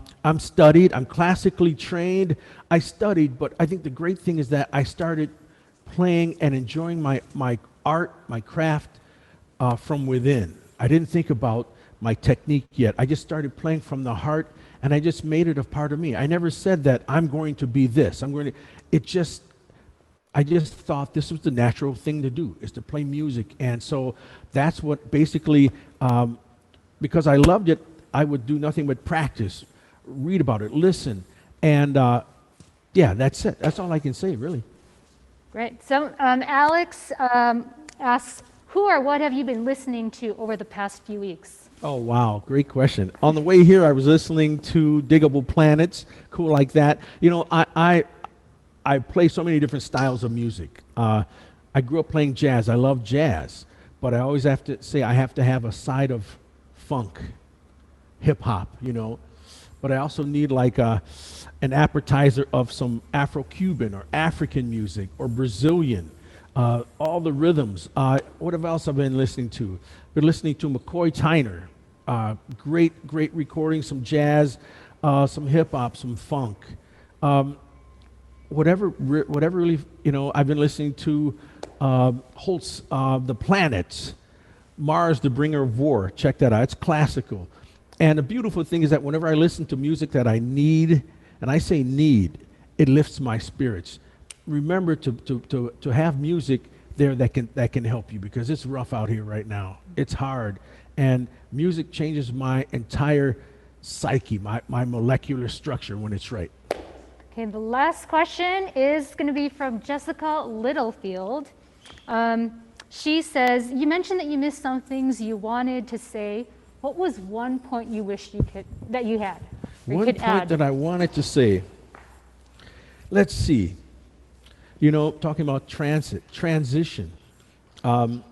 classically trained. I studied, but I think the great thing is that I started playing and enjoying my art, my craft from within. I didn't think about my technique yet. I just started playing from the heart, and I just made it a part of me. I never said that I'm going to be this. I just thought this was the natural thing to do, is to play music. And so that's what basically, because I loved it, I would do nothing but practice, read about it, listen. And yeah, that's it. That's all I can say, really. Great. So Alex asks, who or what have you been listening to over the past few weeks? Oh, wow. Great question. On the way here, I was listening to Diggable Planets, cool like that. You know, I play so many different styles of music. I grew up playing jazz. I love jazz, but I always have to say I have to have a side of funk, hip hop, you know. But I also need like an appetizer of some Afro-Cuban or African music or Brazilian, all the rhythms. What else I've been listening to? Been listening to McCoy Tyner. Great recording, some jazz, some hip hop, some funk. Whatever really, you know, I've been listening to Holt's The Planets, Mars, the Bringer of War. Check that out. It's classical. And the beautiful thing is that whenever I listen to music that I need, and I say need, it lifts my spirits. Remember to have music there that can help you, because it's rough out here right now. It's hard. And music changes my entire psyche, my molecular structure when it's right. Okay, the last question is going to be from Jessica Littlefield. She says, you mentioned that you missed some things you wanted to say. What was one point you wished that you had? One point that I wanted to say. Let's see. You know, talking about transition. We're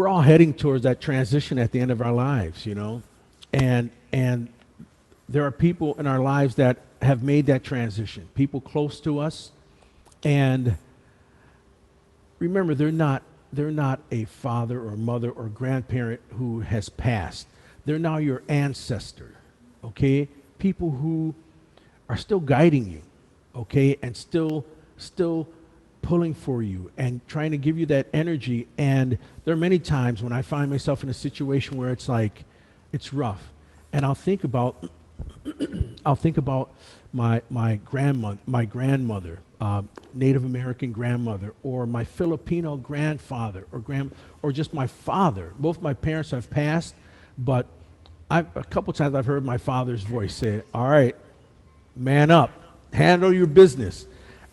all heading towards that transition at the end of our lives, you know, and there are people in our lives that have made that transition, people close to us, and remember, they're not a father or mother or grandparent who has passed. They're now your ancestor, okay? People who are still guiding you, okay, and still pulling for you and trying to give you that energy. And there are many times when I find myself in a situation where it's like, it's rough, and I'll think about my grandmother, Native American grandmother, or my Filipino grandfather, or just my father. Both my parents have passed, but a couple times I've heard my father's voice say, "All right, man up, handle your business,"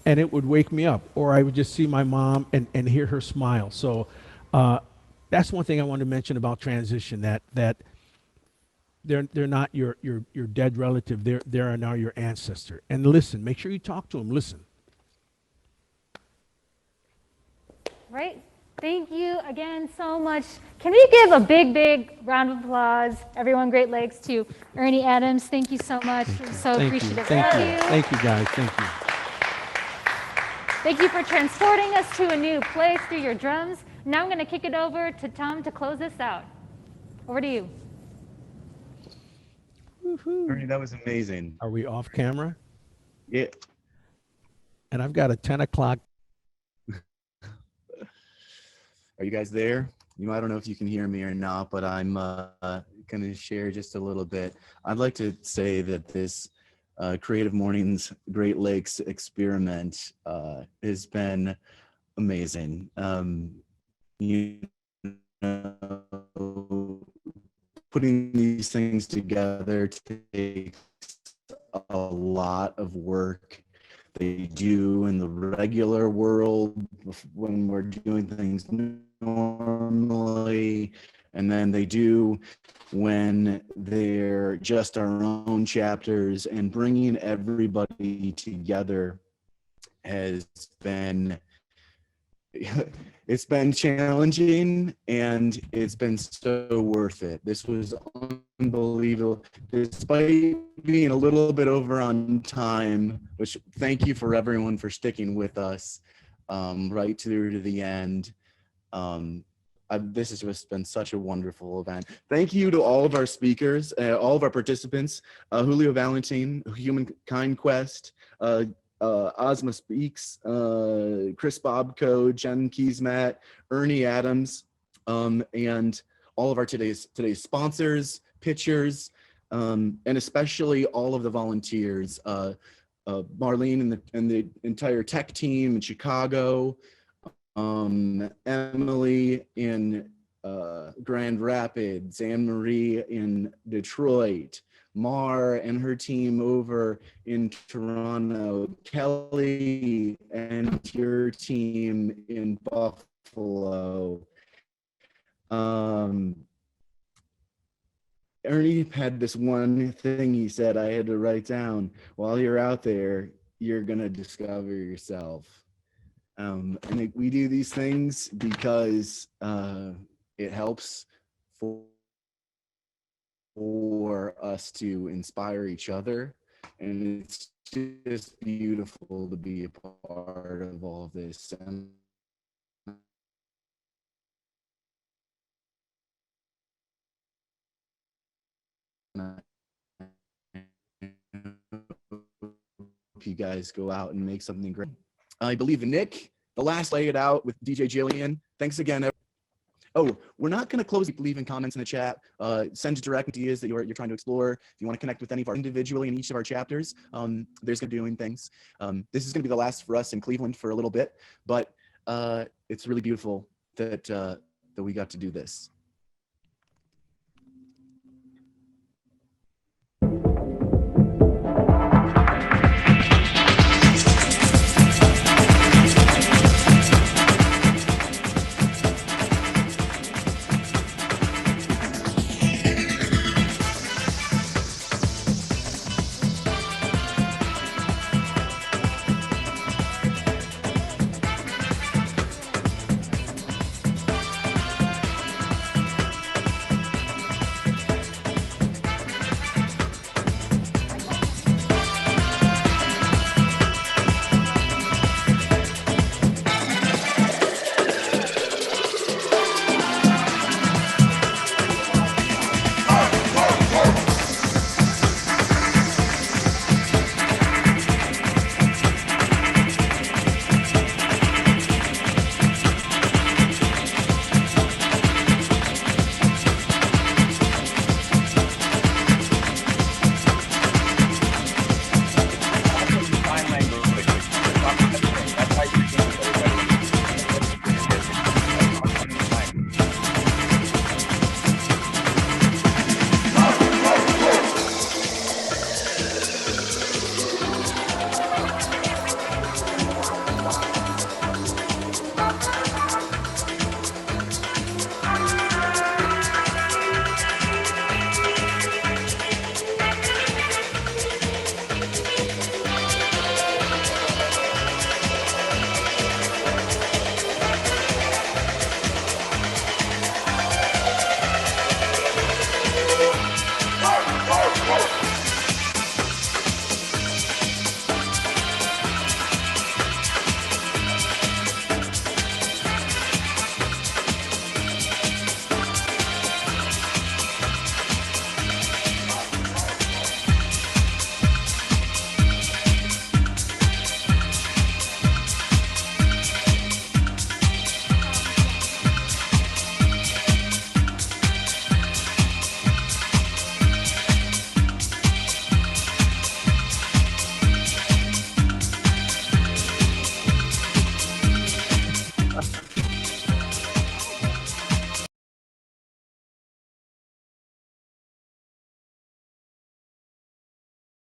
and it would wake me up. Or I would just see my mom and hear her smile. So that's one thing I wanted to mention about transition, that they're not your dead relative. They are now your ancestor. And listen, make sure you talk to them. Listen. Right. Thank you again so much. Can we give a big round of applause, everyone, Great Lakes, to Ernie Adams? Thank you so much. We're so appreciative. Thank you. Thank you, guys. Thank you. Thank you for transporting us to a new place through your drums. Now I'm going to kick it over to Tom to close this out. Over to you. Ernie, that was amazing. Are we off camera? Yeah. And I've got a 10 o'clock. Are you guys there? You know, I don't know if you can hear me or not, but I'm going to share just a little bit. I'd like to say that this Creative Mornings Great Lakes experiment has been amazing. You know, putting these things together takes a lot of work. They do in the regular world when we're doing things normally, and then they do when they're just our own chapters, and bringing everybody together has been it's been challenging, and it's been so worth it. This was unbelievable, despite being a little bit over on time, which thank you for everyone for sticking with us right through to the end. This has just been such a wonderful event. Thank you to all of our speakers, all of our participants, Julio Valentin, Humankind Quest, Ozma Speaks, Chris Bobko, Jen Keesmat, Ernie Adams, and all of our today's sponsors, pitchers, and especially all of the volunteers, Marlene and the entire tech team in Chicago, Emily in Grand Rapids, Anne Marie in Detroit, Mar and her team over in Toronto, Kelly and your team in Buffalo. Ernie had this one thing he said I had to write down. While you're out there, you're gonna discover yourself. And we do these things because it helps for us to inspire each other, and it's just beautiful to be a part of all of this. And you guys go out and make something great. I believe in Nick. The last lay it out with DJ Jillian. Thanks again. Oh, we're not going to close. Leaving comments in the chat. Send direct ideas that you're trying to explore. If you want to connect with any of our individually in each of our chapters, there's going to be doing things. This is going to be the last for us in Cleveland for a little bit, but it's really beautiful that we got to do this.